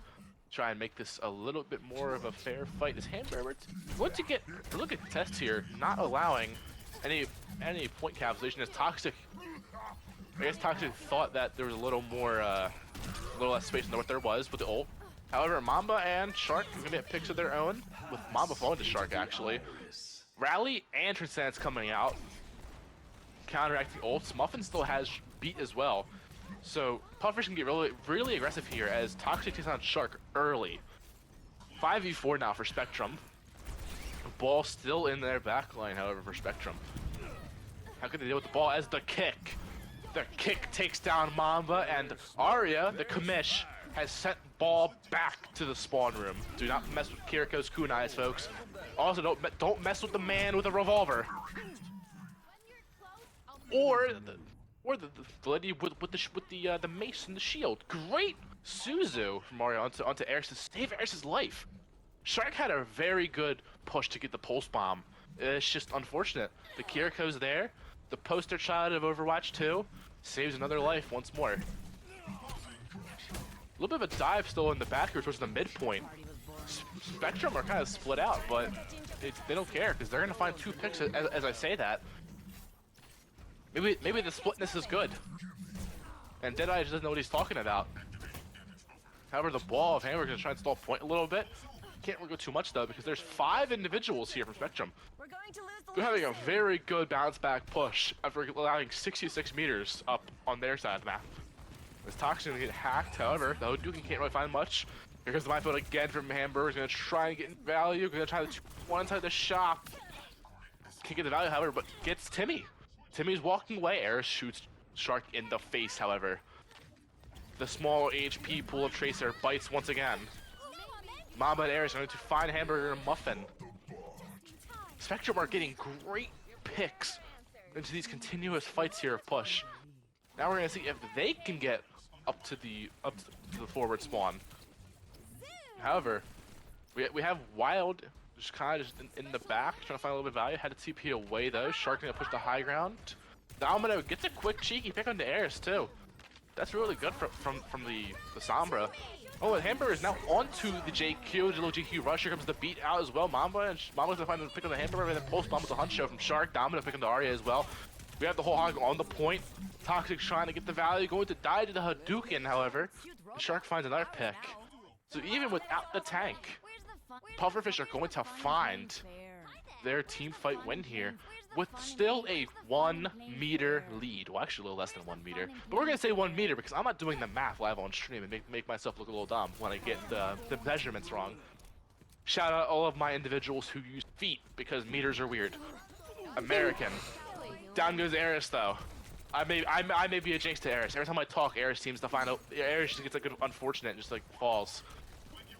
Try and make this a little bit more of a fair fight as Hamburger going to get a look at tests here, not allowing any point capitalization as Toxic. I guess Toxic thought that there was a little more a little less space than what there was with the ult. However, Mamba and Shark are gonna get picks of their own, with Mamba falling to Shark actually. Rally and Transcendence coming out. Counteracting ults. Muffin still has beat as well. So Pufferfish can get really aggressive here as Toxic takes on Shark early. 5v4 now for Spectrum. Ball still in their backline, however, for Spectrum. How can they deal with the ball as the kick? The kick takes down Mamba and Arya, the commish, has sent ball back to the spawn room. Do not mess with Kiriko's kunais, folks. Also, don't mess with the man with a revolver. Or the lady with the mace and the shield. Great Suzu from Mario onto Ares to save Ares' life. Shark had a very good push to get the pulse bomb. It's just unfortunate. The Kiriko's there. The poster child of Overwatch 2 saves another life once more. A little bit of a dive still in the back here towards the midpoint. Spectrum are kind of split out, but they don't care because they're gonna find 2 picks as I say that. Maybe the splitness is good. And Deadeye just doesn't know what he's talking about. However, the ball of Hamburger's gonna try and stall point a little bit. Can't really go too much though because there's 5 individuals here from Spectrum. They're having a very good bounce back push after allowing 66 meters up on their side of the map. This Toxic gonna get hacked, however, the Hadouken can't really find much. Here comes the minefield again from Hamburger's gonna try and get in value, gonna try to one inside the shop. Can't get the value, however, but gets Timmy. Timmy's walking away. Ares shoots Shark in the face, however. The small HP pool of Tracer bites once again. Mamba and Ares are going to find Hamburger and Muffin. Spectrum are getting great picks into these continuous fights here of push. Now we're going to see if they can get up to the forward spawn. However, we have Wild just kind of in the back, trying to find a little bit of value. Had to TP away though. Shark gonna push the high ground. Domino gets a quick cheeky pick on the Ares too. That's really good from the Sombra. Oh, and Hamburger is now onto the JQ, the little JQ rush. Here comes the beat out as well. Mamba's gonna find the pick on the Hamburger, and then post bomb with the hunt show from Shark. Domino pick on the Arya as well. We have the whole hog on the point. Toxic trying to get the value, going to die to the Hadouken, however. Shark finds another pick. So even without the tank, Pufferfish are going to find their team fight win here with still a 1 meter lead. Well, actually a little less than 1 meter, but we're gonna say 1 meter because I'm not doing the math live on stream and make myself look a little dumb when I get the measurements wrong. Shout out all of my individuals who use feet because meters are weird. American. Down goes Ares though. I may be a jinx to Ares. Every time I talk, Ares seems to find out. Ares just gets like unfortunate and just like falls.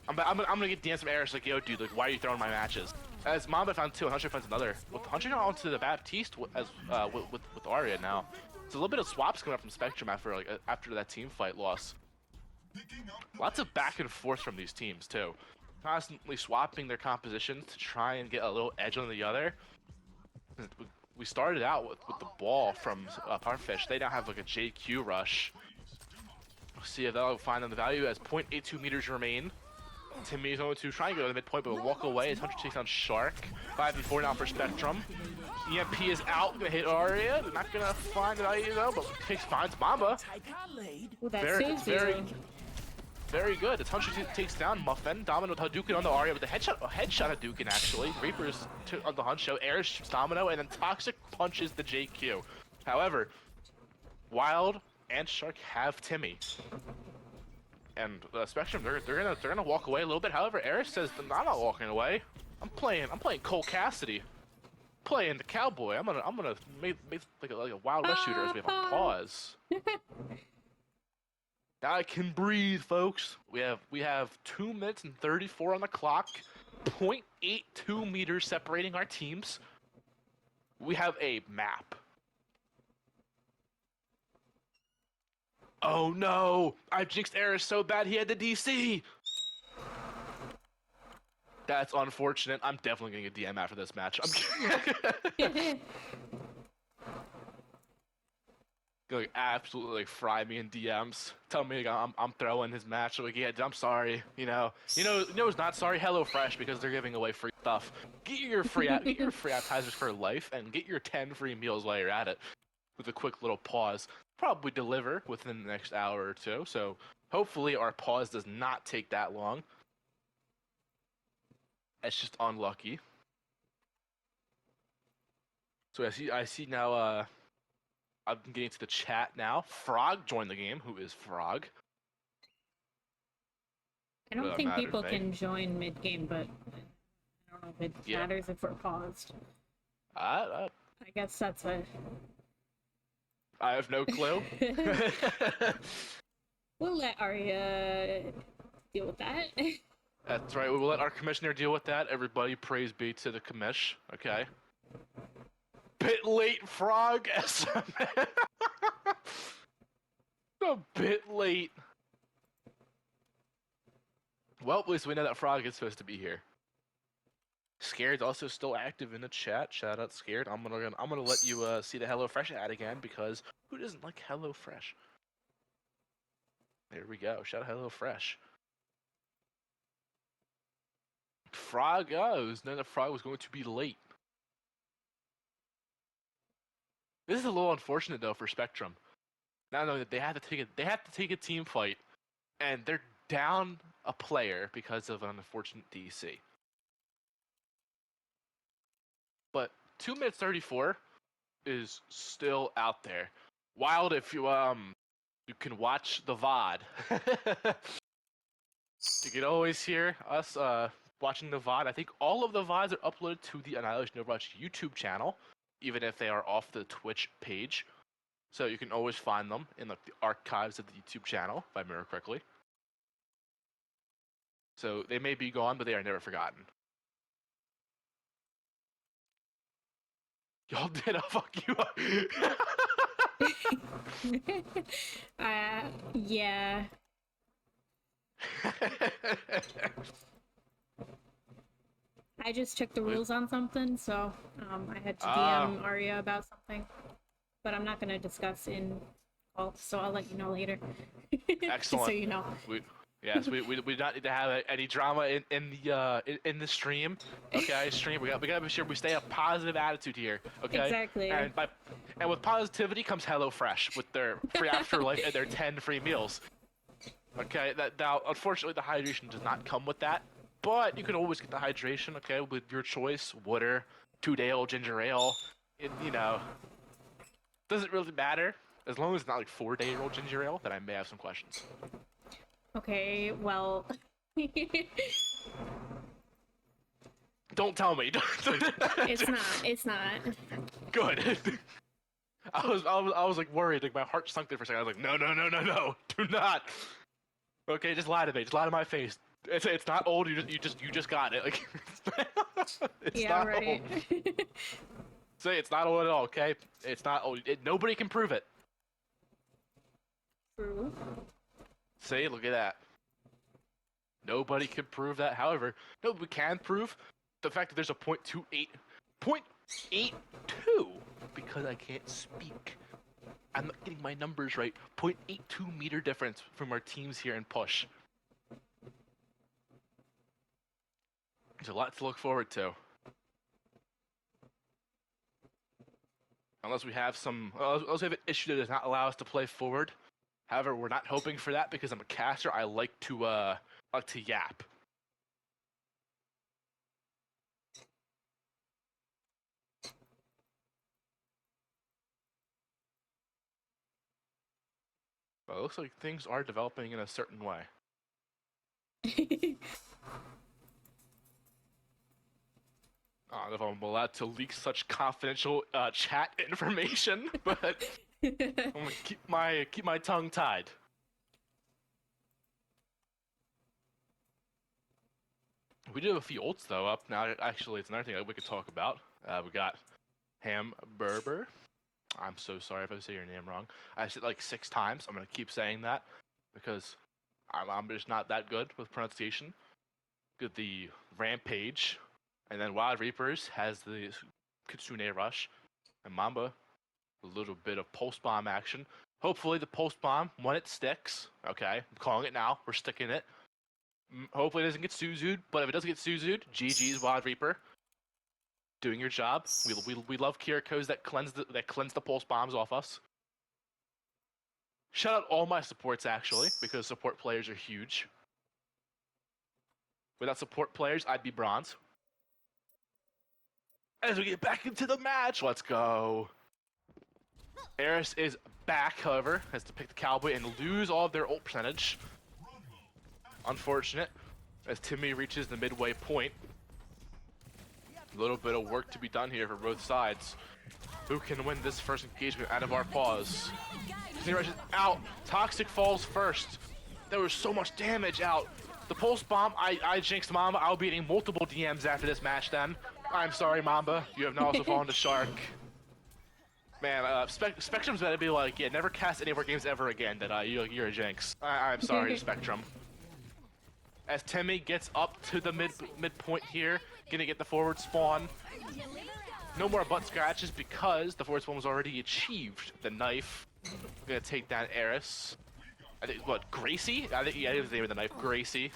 I'm gonna get DMs from Ares like, yo dude, like why are you throwing my matches? As Mamba found 2 and Hunter finds another. With Hunter now onto the Baptiste as with Arya now. So a little bit of swaps coming up from Spectrum after that team fight loss. Lots of back and forth from these teams too. Constantly swapping their compositions to try and get a little edge on the other. we started out with the ball from Pufferfish. They now have like a JQ rush. We'll see if that'll find them the value as 0.82 meters remain. Timmy is going to try and go to the midpoint, but will walk away as Hunter takes on Shark. 5v4 now for Spectrum. EMP is out, gonna hit Aria. They're not gonna find the value though, but finds Mamba. Well, that Very, saves very, you. very good. As Hunter takes down Muffin. Domino with Hadouken on the Aria with the headshot Hadouken actually. Reaper's on the Hunt show. Air's Domino, and then Toxic punches the JQ. However, Wild and Shark have Timmy. And Spectrum, they're gonna walk away a little bit. However, Eris says, "I'm not walking away. I'm playing Cole Cassidy, playing the cowboy. I'm gonna make like a Wild West shooter as we have a pause. Now I can breathe, folks. We have 2 minutes and 34 on the clock. 0.82 meters separating our teams. We have a map. Oh no! I jinxed Eris so bad he had the DC! That's unfortunate. I'm definitely gonna get DM after this match. I'm gonna absolutely like fry me in DMs. Tell me like, I'm throwing his match. Like, yeah, I'm sorry. You know who's not sorry? HelloFresh, because they're giving away free stuff. Get your free appetizers for life, and get your 10 free meals while you're at it. With a quick little pause. Probably deliver within the next hour or two, so hopefully our pause does not take that long. It's just unlucky. So I see now I'm getting to the chat now. Frog joined the game. Who is Frog? I don't think people can join mid-game, but I don't know if it matters if we're paused. I guess that's a... I have no clue. We'll let Arya deal with that. That's right. We will let our commissioner deal with that. Everybody praise be to the commish. Okay. Bit late, Frog. SMA. A bit late. Well, at least we know that Frog is supposed to be here. Scared's also still active in the chat. Shout out Scared. I'm gonna let you see the HelloFresh ad again, because who doesn't like HelloFresh? There we go. Shout out HelloFresh. Frog goes. Know that Frog was going to be late. This is a little unfortunate though for Spectrum. Not knowing that they have to take a team fight, and they're down a player because of an unfortunate DC. But 2 minutes 34 is still out there. Wild, if you can watch the VOD. You can always hear us watching the VOD. I think all of the VODs are uploaded to the Annihilation Overwatch YouTube channel, even if they are off the Twitch page. So you can always find them in the archives of the YouTube channel, if I remember correctly. So they may be gone, but they are never forgotten. Y'all did. I'll fuck you up. Yeah. I just checked the rules on something, so I had to DM Arya about something. But I'm not going to discuss in call, so I'll let you know later. Excellent. So you know. Yes, we don't need to have any drama in the stream. Okay, stream. We gotta be sure we stay a positive attitude here. Okay. Exactly. And with positivity comes HelloFresh with their free afterlife and their 10 free meals. Okay. Now, unfortunately, the hydration does not come with that, but you can always get the hydration. Okay, with your choice: water, 2-day-old ginger ale. Doesn't really matter as long as it's not like 4-day-old ginger ale. Then I may have some questions. Okay, well... Don't tell me. It's not. Good. I was like worried. Like my heart sunk there for a second. I was like, no, do not. Okay, just lie to me. Just lie to my face. It's not old. You just got it. Like, it's yeah, not right. old. Say it's not old at all. Okay, it's not old. Nobody can prove it. True. See, look at that. Nobody can prove that. However, no, we can prove the fact that there's a 0.82 because I can't speak. I'm not getting my numbers right. 0.82 meter difference from our teams here in Push. There's a lot to look forward to. Unless we have unless we have an issue that does not allow us to play forward. However, we're not hoping for that because I'm a caster. I like to yap. But it looks like things are developing in a certain way. I don't know if I'm allowed to leak such confidential chat information, but I'm gonna keep my tongue tied. We do have a few ults though up now. Actually, it's another thing that we could talk about. We got Hamburger. I'm so sorry if I say your name wrong. I said it like 6 times. I'm gonna keep saying that because I'm just not that good with pronunciation. Got the Rampage, and then Wild Reapers has the Kitsune Rush, and Mamba a little bit of pulse bomb action. Hopefully the pulse bomb, when it sticks, okay, I'm calling it now. We're sticking it. Hopefully it doesn't get Suzu'd, but if it doesn't get Suzu'd, GG's Wild Reaper. Doing your job. We love Kirikos that cleanse the pulse bombs off us. Shout out all my supports actually, because support players are huge. Without support players, I'd be bronze. As we get back into the match, let's go. Eris is back, however, has to pick the Cowboy and lose all of their ult percentage. Unfortunate, as Timmy reaches the midway point. A little bit of work to be done here for both sides. Who can win this first engagement out of our paws? Timmy rushes out. Toxic falls first. There was so much damage out. The pulse bomb, I jinxed Mamba. I'll be getting multiple DMs after this match then. I'm sorry, Mamba. You have now also fallen to Shark. Man, Spectrum's gonna be like, yeah, never cast any of our games ever again. That you're a jinx. I'm sorry, Spectrum. As Timmy gets up to the midpoint here, gonna get the forward spawn. No more butt scratches because the forward spawn was already achieved. The knife, gonna take down Eris. I think what, Gracie? I think it was the name of the knife, Gracie.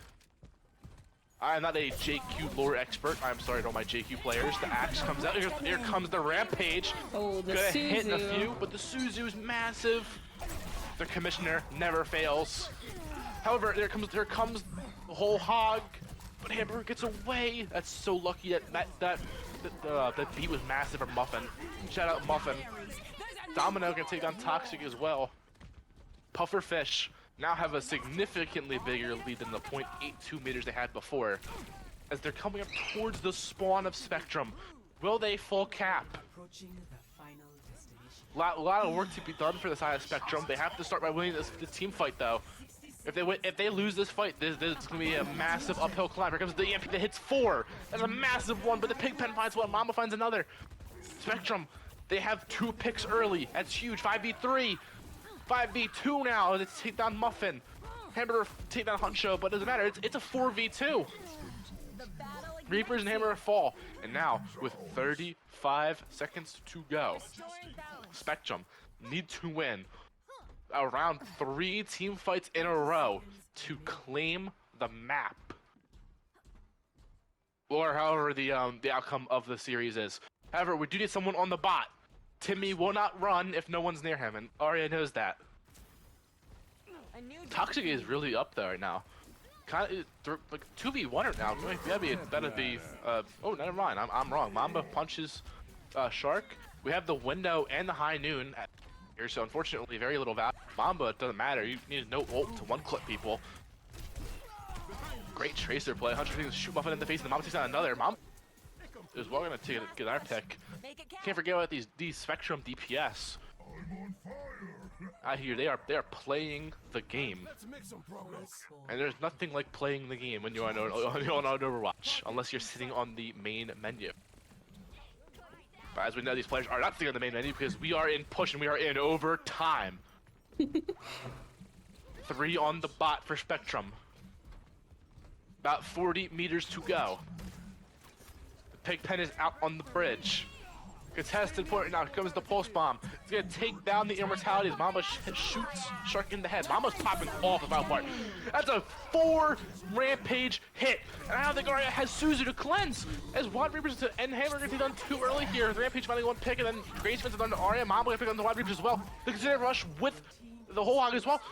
I'm not a JQ lore expert. I'm sorry to all my JQ players. The axe comes out. Here comes the Rampage. Oh, the Gonna Suzu. hit a few, but the Suzu's massive. The commissioner never fails. However, here comes the whole hog, but Hamburger gets away. That's so lucky that beat was massive for Muffin. Shout out Muffin. Domino can take on Toxic as well. Pufferfish now have a significantly bigger lead than the 0.82 meters they had before, as they're coming up towards the spawn of Spectrum. Will they full cap? Approaching the final destination. A lot of work to be done for the side of Spectrum. They have to start by winning this team fight though. If they lose this fight, this is gonna be a massive uphill climb. Here comes the EMP that hits 4. That's a massive one, but the Pigpen finds one. Mama finds another. Spectrum, they have 2 picks early. That's huge. 5v3, 5v2 now. Let's take down Muffin. Hamburger take down Huncho, but it doesn't matter. It's a 4v2. Reapers and Hamburger fall, and now with 35 seconds to go, Spectrum need to win around 3 team fights in a row to claim the map, or however the outcome of the series is. However, we do need someone on the bot. Timmy will not run if no one's near him, and Arya knows that. Toxic is really up there right now. Kind of like 2v1 right now. That'd be. Oh, never mind. I'm wrong. Mamba punches Shark. We have the window and the high noon at here, so unfortunately very little value. Mamba, it doesn't matter. You need no ult to one-clip people. Great tracer play. 100 shoot Muffin in the face, and the Mamba takes down another. Mamba is well gonna get our pick. Can't forget about these Spectrum DPS. I hear they are playing the game, and there's nothing like playing the game when you're on Overwatch, unless you're sitting on the main menu. But as we know, these players are not sitting on the main menu because we are in push and we are in overtime. 3 on the bot for Spectrum. About 40 meters to go. The Pigpen is out on the bridge. Contested point, now comes the pulse bomb. It's gonna take down the immortality as Mamba shoots Shark in the head. Mamba's popping off the final part. That's a 4 rampage hit. And I don't think Arya has Suzu to cleanse. As Wild Reapers and Hammer gonna be done too early here. The rampage finally one pick, and then Grace Vince done to Arya. Mamba gonna pick on the Wild Reapers as well. The considered rush with the whole hog as well.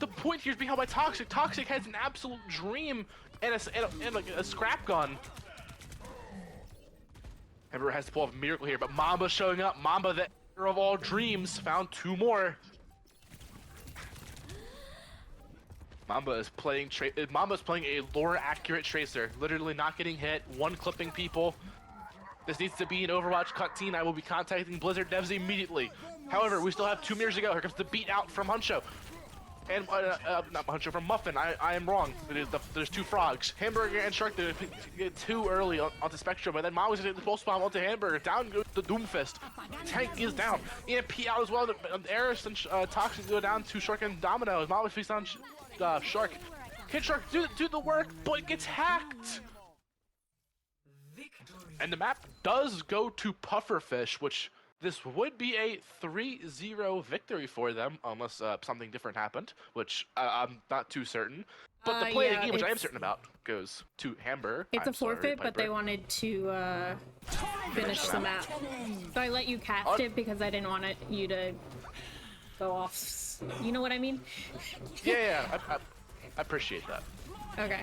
The point here is being held by Toxic. Toxic has an absolute dream and like a scrap gun. Ember has to pull off a miracle here, but Mamba showing up. Mamba, the heir of all dreams, found 2 more. Mamba is playing Mamba's playing a lore-accurate tracer, literally not getting hit, one-clipping people. This needs to be an Overwatch cutscene. I will be contacting Blizzard devs immediately. However, we still have 2 mirrors to go. Here comes the beat out from Huncho. And, not Huncho, from Muffin. I am wrong. There's 2 frogs. Hamburger and Shark, they get too early onto Spectrum, and then Mamba's gonna get the pulse bomb onto Hamburger. Down goes the Doomfist. Tank is down. EMP out as well. Eris and Toxic go down to Shark and Domino as Mamba feeds on Shark. Can Shark do the work, but gets hacked. And the map does go to Pufferfish, which this would be a 3-0 victory for them, unless something different happened, which I'm not too certain. But the play of the game, which I am certain about, goes to Hamburger. It's a forfeit, but they wanted to finish the map. So I let you cast it because I didn't want you to go off. You know what I mean? Yeah, I appreciate that. Okay.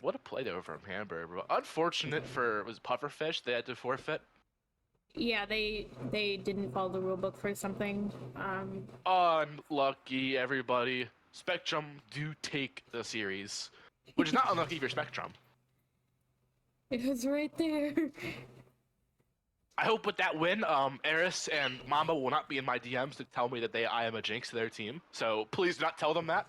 What a play though from Hamburger. Unfortunate for Pufferfish, they had to forfeit. Yeah, they didn't follow the rulebook for something. Unlucky, everybody. Spectrum do take the series, which is not unlucky for Spectrum. It was right there. I hope with that win, Eris and Mamba will not be in my DMs to tell me that I am a jinx to their team. So please do not tell them that.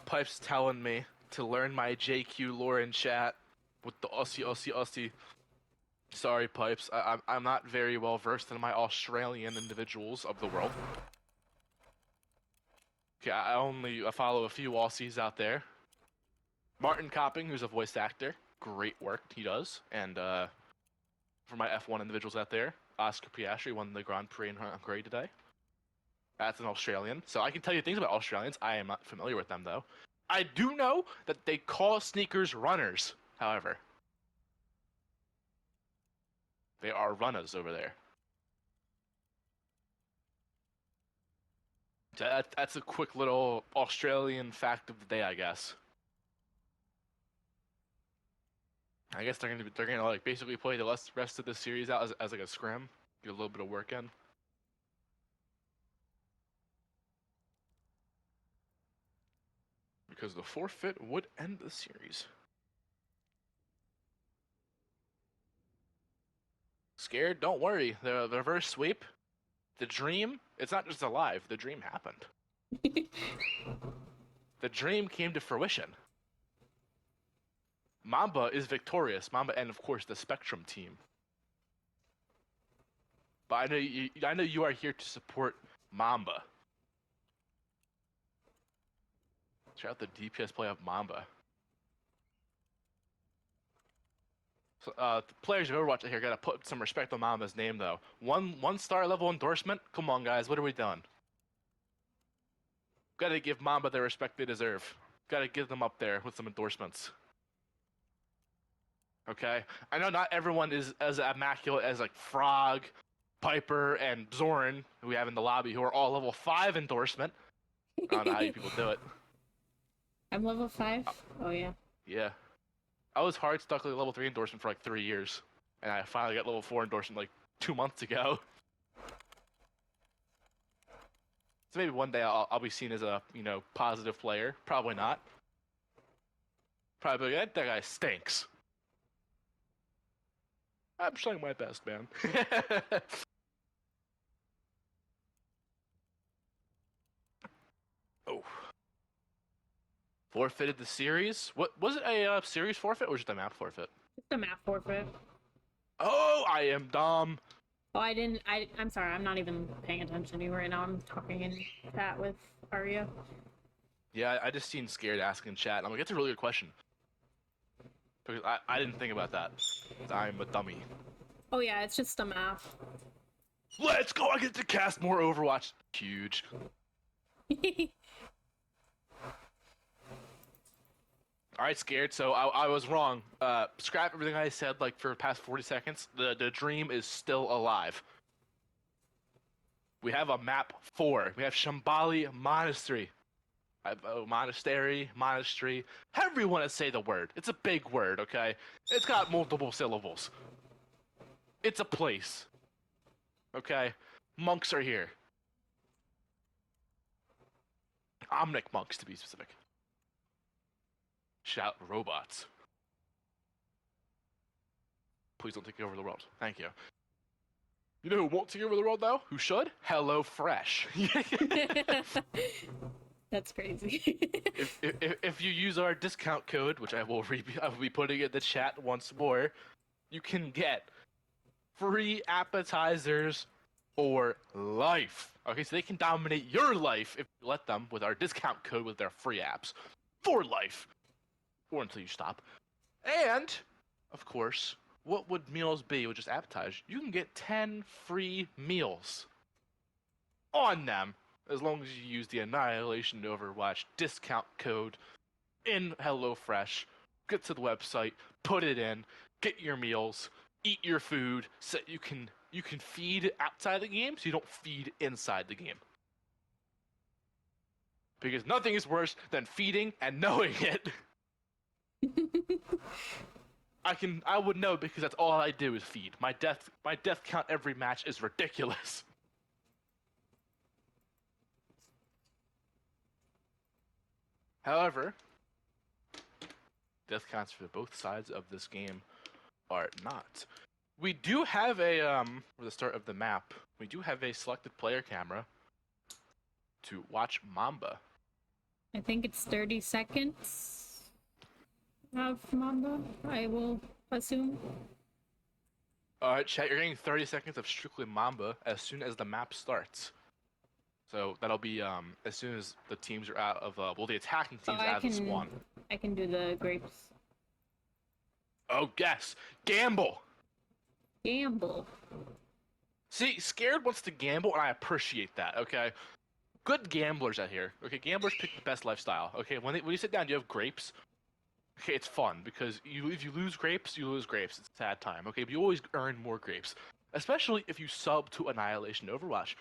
Pipe's telling me to learn my JQ lore in chat with the Aussie. Sorry, Pipes. I'm not very well versed in my Australian individuals of the world. Okay, I follow a few Aussies out there. Martin Copping, who's a voice actor. Great work he does. And for my F1 individuals out there, Oscar Piastri won the Grand Prix in Hungary today. That's an Australian. So I can tell you things about Australians. I am not familiar with them, though. I do know that they call sneakers runners, however. They are runners over there. So that's a quick little Australian fact of the day, I guess. I guess they're gonna like basically play the rest of the series out as like a scrim, get a little bit of work in. Because the forfeit would end the series. Scared? Don't worry. The reverse sweep, the dream, it's not just alive. The dream happened. The dream came to fruition. Mamba is victorious. Mamba and, of course, the Spectrum team. But I know you are here to support Mamba. Check out the DPS play of Mamba. So, the players of Overwatch here gotta put some respect on Mamba's name, though. One star level endorsement? Come on, guys, what are we doing? Gotta give Mamba the respect they deserve. Gotta give them up there with some endorsements. Okay? I know not everyone is as immaculate as, like, Frog, Piper, and Zoran, who we have in the lobby, who are all level 5 endorsement. I don't know how you people do it. I'm level 5? Oh, yeah. Yeah. I was hard stuck with level 3 endorsement for like 3 years. And I finally got level 4 endorsement like 2 months ago. So maybe one day I'll be seen as a, positive player. Probably not. Probably that guy stinks. I'm trying my best, man. Oh. Forfeited the series? What was it, a series forfeit or just a map forfeit? It's a map forfeit. Oh, I am dumb. Oh, I didn't. I'm sorry. I'm not even paying attention to you right now. I'm talking in chat with Arya. Yeah, I just seen Scared asking in chat. I'm like, it's a really good question. Because I didn't think about that. I'm a dummy. Oh yeah, it's just the math. Let's go! I get to cast more Overwatch. Huge. Alright, Scared, so I was wrong. Scrap everything I said like for the past 40 seconds. The dream is still alive. We have a map 4. We have Shambali Monastery. Monastery, however you want to say the word. It's a big word, okay? It's got multiple syllables. It's a place. Okay? Monks are here. Omnic monks, to be specific. Shout robots. Please don't take over the world. Thank you. You know who won't take over the world, though? Who should? Hello Fresh. That's crazy. if you use our discount code, which I will be putting in the chat once more, you can get free appetizers for life. Okay, so they can dominate your life if you let them with our discount code with their free apps for life, or until you stop. And of course, what would meals be with just appetizers? You can get 10 free meals on them as long as you use the Annihilation Overwatch discount code in HelloFresh. Get to the website, put it in, get your meals, eat your food, so you can feed outside the game, so you don't feed inside the game. Because nothing is worse than feeding and knowing it. I would know because that's all I do is feed. My death count every match is ridiculous. However, death counts for both sides of this game are not. We do have a for the start of the map, we do have a selected player camera to watch Mamba. I think it's 30 seconds of Mamba, I will assume. Alright, chat, you're getting 30 seconds of strictly Mamba as soon as the map starts. So that'll be as soon as the teams are out of well, the attacking teams are out of the spawn. I can do the grapes. Oh yes, gamble. Gamble. See, Scared wants to gamble, and I appreciate that. Okay, good gamblers out here. Okay, gamblers pick the best lifestyle. Okay, when you sit down, you have grapes. Okay, it's fun because if you lose grapes, you lose grapes. It's a sad time. Okay, but you always earn more grapes, especially if you sub to Annihilation Overwatch.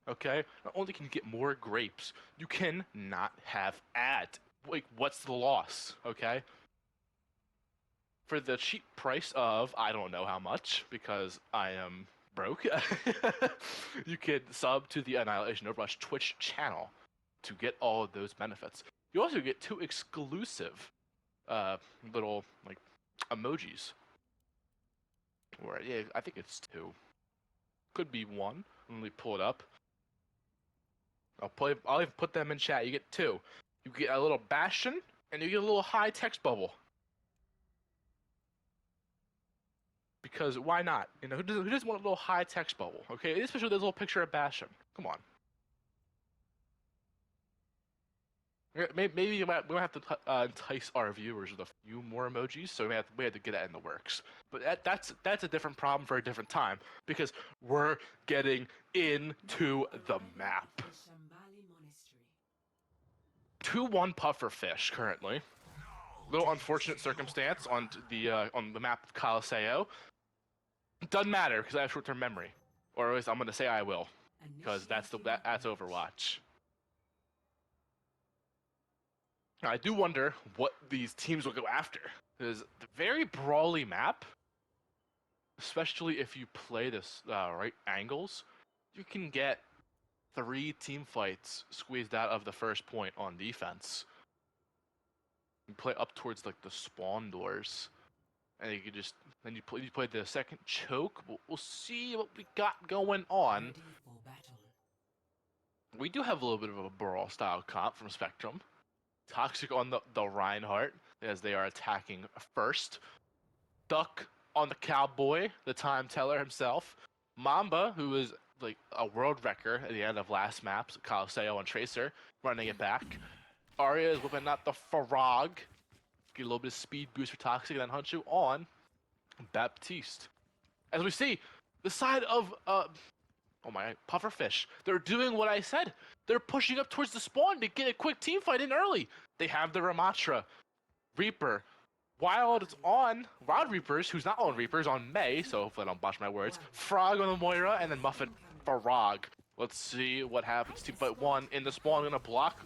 Okay, not only can you get more grapes, you can not have ads. Like, what's the loss? Okay. For the cheap price of, I don't know how much, because I am broke, you could sub to the Annihilation Overwatch Twitch channel to get all of those benefits. You also get 2 exclusive little, like, emojis. Or, yeah, I think it's 2. Could be 1. Let me pull it up. I'll even put them in chat. You get 2. You get a little Bastion, and you get a little high text bubble. Because why not? You know, who doesn't want a little high text bubble? Okay, especially with this little picture of Bastion. Come on. Maybe we might have to entice our viewers with a few more emojis, so we have to get that in the works. But that's a different problem for a different time, because we're getting into the map. 2-1 Pufferfish currently. Little unfortunate circumstance on the map of Caliseo. Doesn't matter because I have short-term memory, or at least I'm gonna say I will, because that's Overwatch. Now, I do wonder what these teams will go after. Because the very brawly map, especially if you play this right angles, you can get 3 team fights squeezed out of the first point on defense. You play up towards like the spawn doors, and you could you play the second choke. We'll see what we got going on. We do have a little bit of a brawl style comp from Spectrum. Toxic on the Reinhardt, as they are attacking first. Duck on the Cowboy, the time teller himself. Mamba, who is like a world wrecker at the end of last map, Caliseo and Tracer, running it back. Arya is whipping out the Frog. Get a little bit of speed boost for Toxic, and then Hunchu on Baptiste. As we see, the side of oh my, Pufferfish. They're doing what I said. They're pushing up towards the spawn to get a quick team fight in early. They have the Ramatra, Reaper. Wild on Wild Reapers, who's not on Reapers, on May, so hopefully I don't botch my words. Frog on the Moira, and then Muffin Frog. Let's see what happens. Team fight 1 in the spawn. Gonna block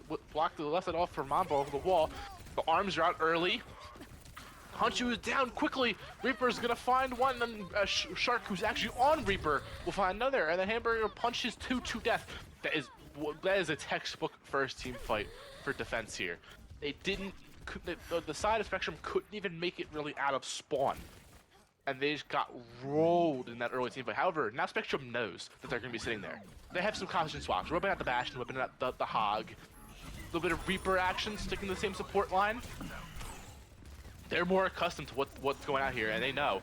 the left side off for Mambo over the wall. The arms are out early. Hunchu is down quickly. Reaper's gonna find one, and Shark, who's actually on Reaper, will find another, and then Hamburger punches two to death. That is a textbook first team fight for defense here. They didn't. The side of Spectrum couldn't even make it really out of spawn, and they just got rolled in that early team fight. However, now Spectrum knows that they're gonna be sitting there. They have some costume swaps, whipping out the Bastion, whipping out the Hog. A little bit of Reaper action, sticking to the same support line. They're more accustomed to what's going on here, and they know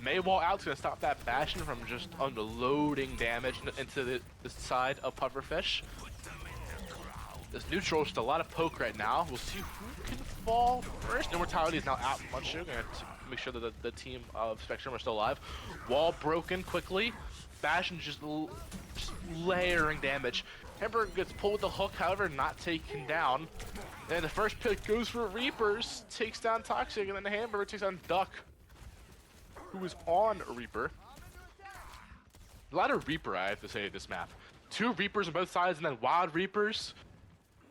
Maywall out's gonna stop that Bastion from just unloading damage into the side of Pufferfish. This neutral is just a lot of poke right now. We'll see who can fall first. Immortality is now out much. We're gonna have to make sure that the team of Spectrum are still alive. Wall broken quickly. Bastion just layering damage. Hamburger gets pulled with the hook, however, not taken down. And the first pick goes for Reapers, takes down Toxic, and then the Hamburger takes down Duck, who is on Reaper. A lot of Reaper, I have to say, this map. 2 Reapers on both sides, and then Wild Reapers.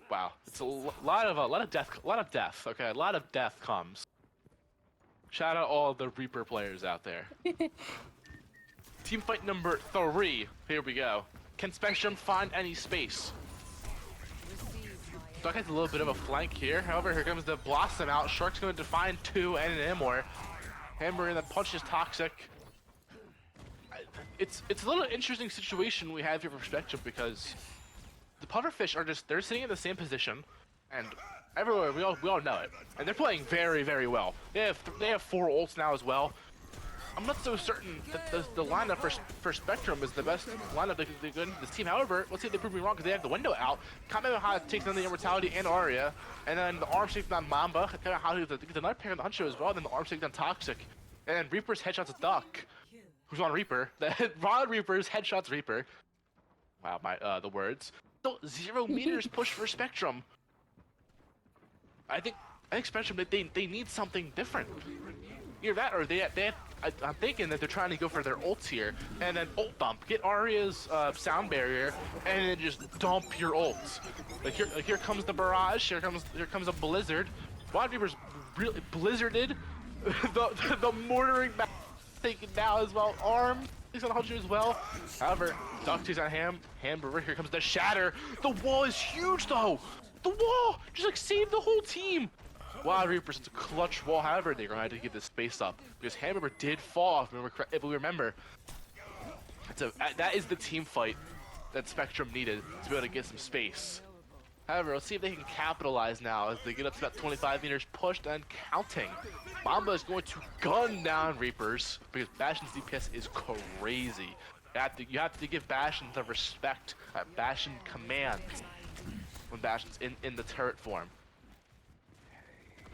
Wow, it's a lot of death. Okay, a lot of death comes. Shout out all the Reaper players out there. Team fight number 3. Here we go. Can Spectrum find any space? Duck has a little bit of a flank here. However, here comes the Blossom out. Shark's going to find 2 and an Immor. Hammer that punches Toxic. It's a little interesting situation we have here for Spectrum, because the Pufferfish are they're sitting in the same position, and everywhere we all know it, and they're playing very, very well. They have 4 ults now as well. I'm not so certain that the lineup for Spectrum is the best lineup they could go into this team. However, let's see if they prove me wrong, because they have the window out. Kamehameha takes down the Immortality and Arya, and then the Arms takes down Mamba. Kamehameha gets another pick on the Huncho as well, then the Arms take down Toxic. And then Reaper's headshots Duck, who's on Reaper. The Wild Reaper's headshots Reaper. Wow, the words. So 0 meters push for Spectrum. I think Spectrum, they need something different. Either that, or I'm thinking that they're trying to go for their ults here, and then ult dump, get Arya's sound barrier, and then just dump your ults. Like here comes the barrage, here comes a blizzard. Wild Reaper's really blizzarded. the mortaring back taken down as well. Arm takes on Hunter as well. However, Duck takes on Hamburger. Here comes the shatter. The wall is huge though. The wall just like saved the whole team. Wild Reaper, it's a clutch wall. However, they're going to have to get this space up, because Hamburger did fall off. If we remember, that is the team fight that Spectrum needed to be able to get some space. However, let's see if they can capitalize now as they get up to about 25 meters pushed and counting. Mamba is going to gun down Reapers, because Bastion's DPS is crazy. You have to give Bastion the respect that Bastion commands when Bastion's in the turret form.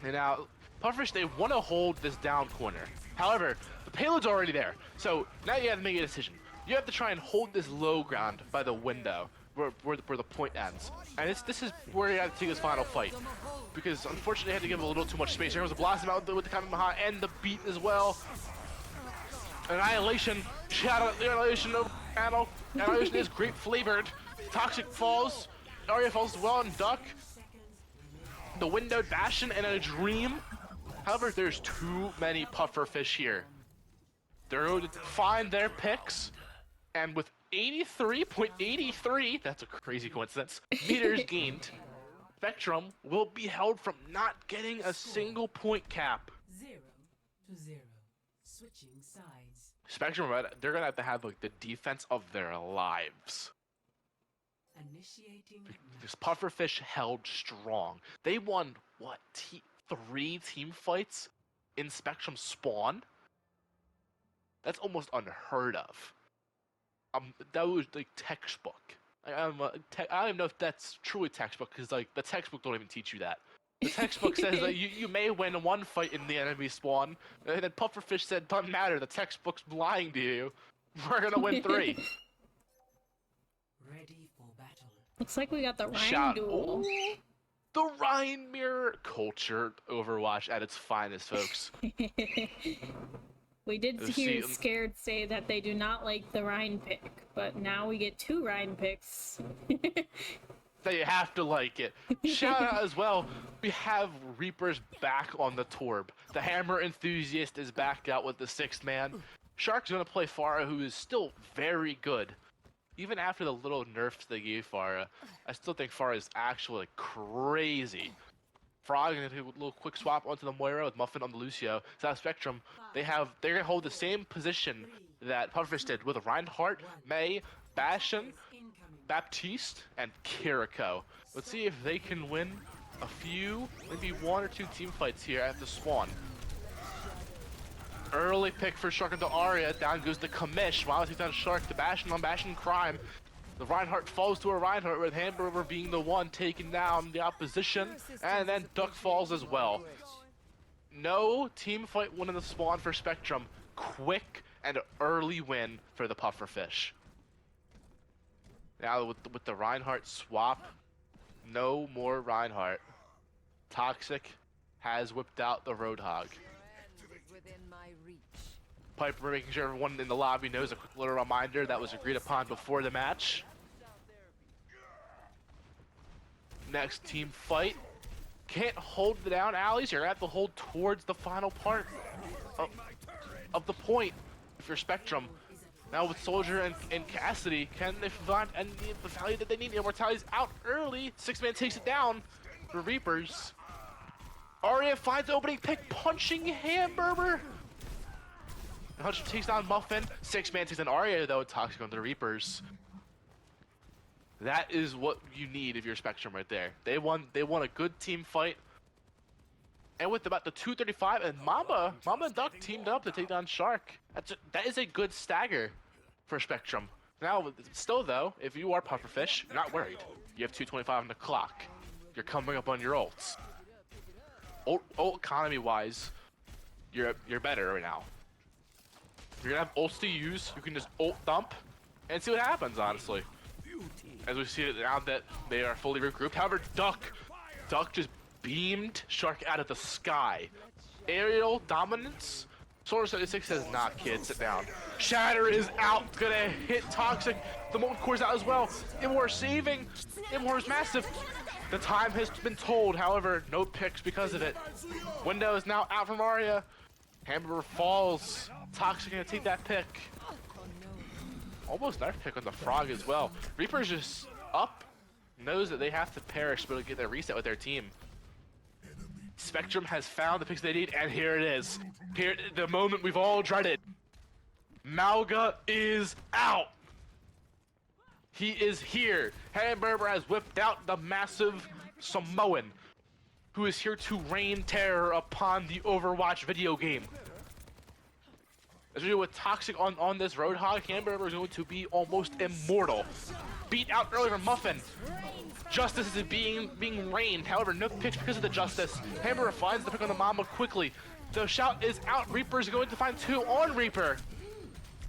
And now, Pufferfish, they want to hold this down corner. However, the payload's already there. So now you have to make a decision. You have to try and hold this low ground by the window where the point ends. And this is where you have to take this final fight. Because unfortunately, they had to give a little too much space. There was a Blossom out with the Kamehameha and the beat as well. Annihilation. Shout out Annihilation over the panel. Annihilation is great flavored. Toxic falls. Arya falls as well, and Duck. The windowed Bastion and a Dream. However, there's too many Pufferfish here. They're going to find their picks, and with 83.83, that's a crazy coincidence, meters gained, Spectrum will be held from not getting a single point cap. 0-0. Switching sides. Spectrum, they're going to have like the defense of their lives. Initiating. This Pufferfish held strong. They won, what, 3 team fights in Spectrum spawn? That's almost unheard of. that was like textbook. I don't even know if that's truly textbook because like the textbook don't even teach you that. The textbook says that you may win one fight in the enemy spawn, and then Pufferfish said, "Doesn't matter. The textbook's lying to you. We're gonna win 3." Ready for battle. Looks like we got the Ryan Shout! duel. Ooh, the Ryan mirror culture Overwatch at its finest, folks. We did hear Scared say that they do not like the Ryan pick, but now we get 2 Ryan picks. That you have to like it. Shout out as well, we have Reapers back on the Torb. The Hammer Enthusiast is back out with the 6th man. Shark's gonna play Pharah, who is still very good. Even after the little nerfs they gave Pharah, I still think Pharah is actually crazy. Frog gonna do a little quick swap onto the Moira with Muffin on the Lucio. South Spectrum, they're gonna hold the same position that Pufferfish did with Reinhardt, Mei, Bastion, Baptiste, and Kiriko. Let's see if they can win a few, maybe 1 or 2 team fights here at the spawn. Early pick for Shark into Arya. Down goes the Kamish. While takes down Shark, the Bastion on Bastion Crime. The Reinhardt falls to a Reinhardt with Hamburger being the one taking down the opposition. And then Duck falls as well. No team fight win in the spawn for Spectrum. Quick and early win for the Pufferfish. Now with the Reinhardt swap, no more Reinhardt. Toxic has whipped out the Roadhog. Piper making sure everyone in the lobby knows a quick little reminder that was agreed upon before the match. Next team fight. Can't hold it down, Allies. You're gonna have to hold towards the final part of the point if you're Spectrum. Now with Soldier and Cassidy, can they find any of the value that they need? Immortality's out early. 6-man takes it down for Reapers. Arya finds the opening pick, punching Hamburger. Hunter takes down Muffin. 6-man takes down Arya though. Toxic on the Reapers. That is what you need if you're Spectrum right there. They won a good team fight. And with about the 235 and Mamba and Duck teamed up to take down Shark. That is a good stagger for Spectrum. Now, still though, if you are Pufferfish, you're not worried. You have 225 on the clock. You're coming up on your ults. Ult economy wise, you're better right now. You're gonna have ults to use. You can just ult dump and see what happens, honestly. As we see it now that they are fully regrouped. However, Duck just beamed Shark out of the sky. Aerial dominance. Solar 76 says, "Not kid, sit down." Shatter is out, gonna hit Toxic. The Molten Core's out as well. Immor saving. Immor is massive. The time has been told, however, no picks because of it. Window is now out from Arya. Hamburger falls. Toxic gonna take that pick. Almost knife pick on the Frog as well. Reaper's just up. Knows that they have to perish but to get their reset with their team. Spectrum has found the picks they need, and here it is. Here, the moment we've all dreaded. Malga is out. He is here. Hamburger has whipped out the massive Samoan, who is here to rain terror upon the Overwatch video game. As we do with Toxic on this Roadhog, Hamburger is going to be almost immortal. Beat out earlier from Muffin. Justice is being rained. However, no picks because of the Justice. Hamburger finds the pick on the Mamba quickly. The shout is out. Reaper is going to find 2 on Reaper.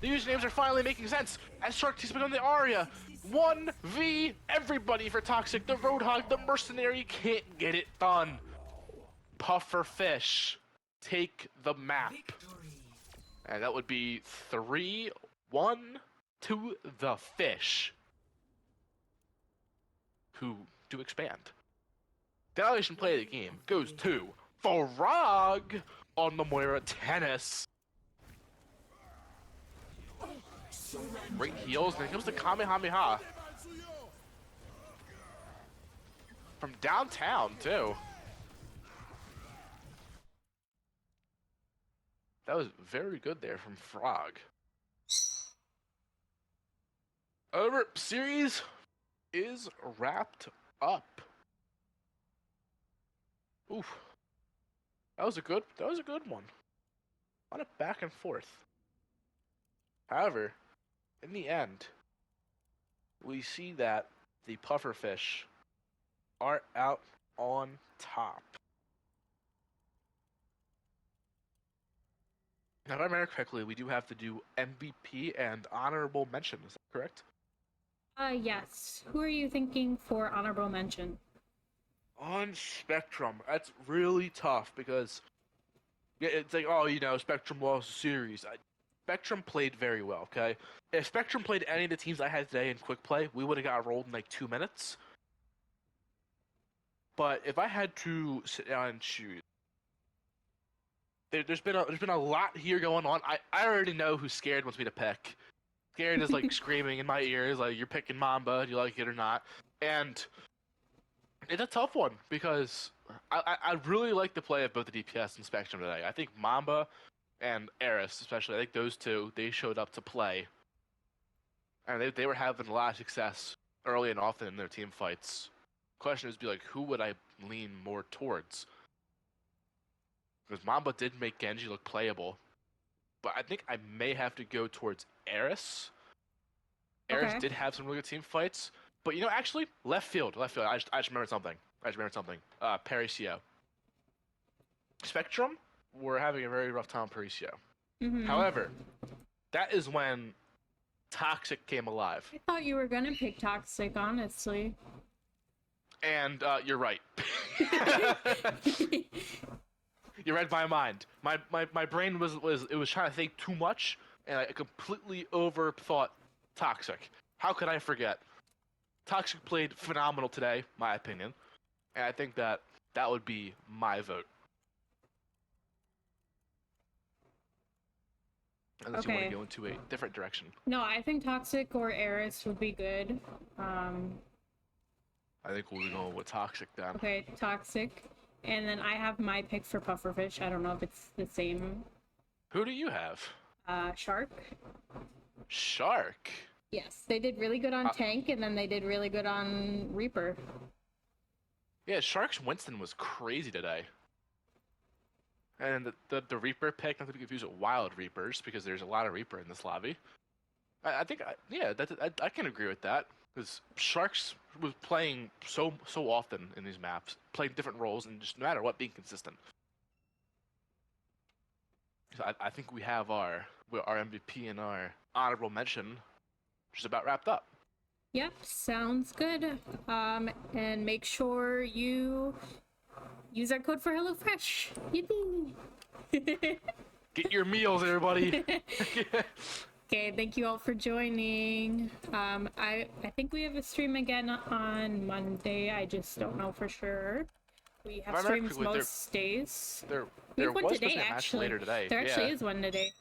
The usernames are finally making sense. As Shark takes pick on the Arya. 1v everybody for Toxic. The Roadhog, the Mercenary can't get it done. Pufferfish take the map. And that would be 3-1 to the Fish, who do expand. The allocation play of the game goes to Frog on the Moira Tennis. Great heals, and here comes the Kamehameha. From downtown, too. That was very good there from Frog. Over series is wrapped up. Oof. That was a good one. On a back and forth. However, in the end, we see that the pufferfish are out on top. Now, if I remember correctly, we do have to do MVP and honorable mention. Is that correct? Yes. Who are you thinking for honorable mention? On Spectrum, that's really tough because it's like, oh, Spectrum lost the series. Spectrum played very well, okay? If Spectrum played any of the teams I had today in quick play, we would have got rolled in like 2 minutes. But if I had to sit down and choose, there's been a lot here going on. I already know who Scared wants me to pick. Scared is like screaming in my ears, like, you're picking Mamba, do you like it or not? And it's a tough one because I really like the play of both the DPS and Spectrum today. I think Mamba and Eris, especially, I think those two, they showed up to play. And they were having a lot of success early and often in their team fights. Question is, who would I lean more towards? Because Mamba did make Genji look playable. But I think I may have to go towards Eris. Eris did have some really good team fights. But, actually, left field. I just remembered something. Paricio. Spectrum were having a very rough time with Paricio. However, that is when Toxic came alive. I thought you were gonna pick Toxic, honestly. And you're right. You read my mind. My brain was trying to think too much, and I completely overthought Toxic. How could I forget? Toxic played phenomenal today, my opinion, and I think that would be my vote. Unless you want to go into a different direction. No, I think Toxic or Eris would be good. I think we'll be going with Toxic then. Okay, Toxic. And then I have my pick for Pufferfish. I don't know if it's the same. Who do you have? Shark. Shark? Yes, they did really good on Tank, and then they did really good on Reaper. Yeah, Shark's Winston was crazy today. And the Reaper pick, not to be confused with Wild Reapers, because there's a lot of Reaper in this lobby. I think, I can agree with that. Because Sharks was playing so often in these maps, playing different roles, and just no matter what, being consistent. So I think we have our MVP and our honorable mention just about wrapped up. Yep, sounds good. And make sure you use our code for HelloFresh. Yippee! Get your meals, everybody. Okay, thank you all for joining. I think we have a stream again on Monday. I just don't know for sure. We have streams most days. There we have one was today, a match actually. later today. There actually is one today.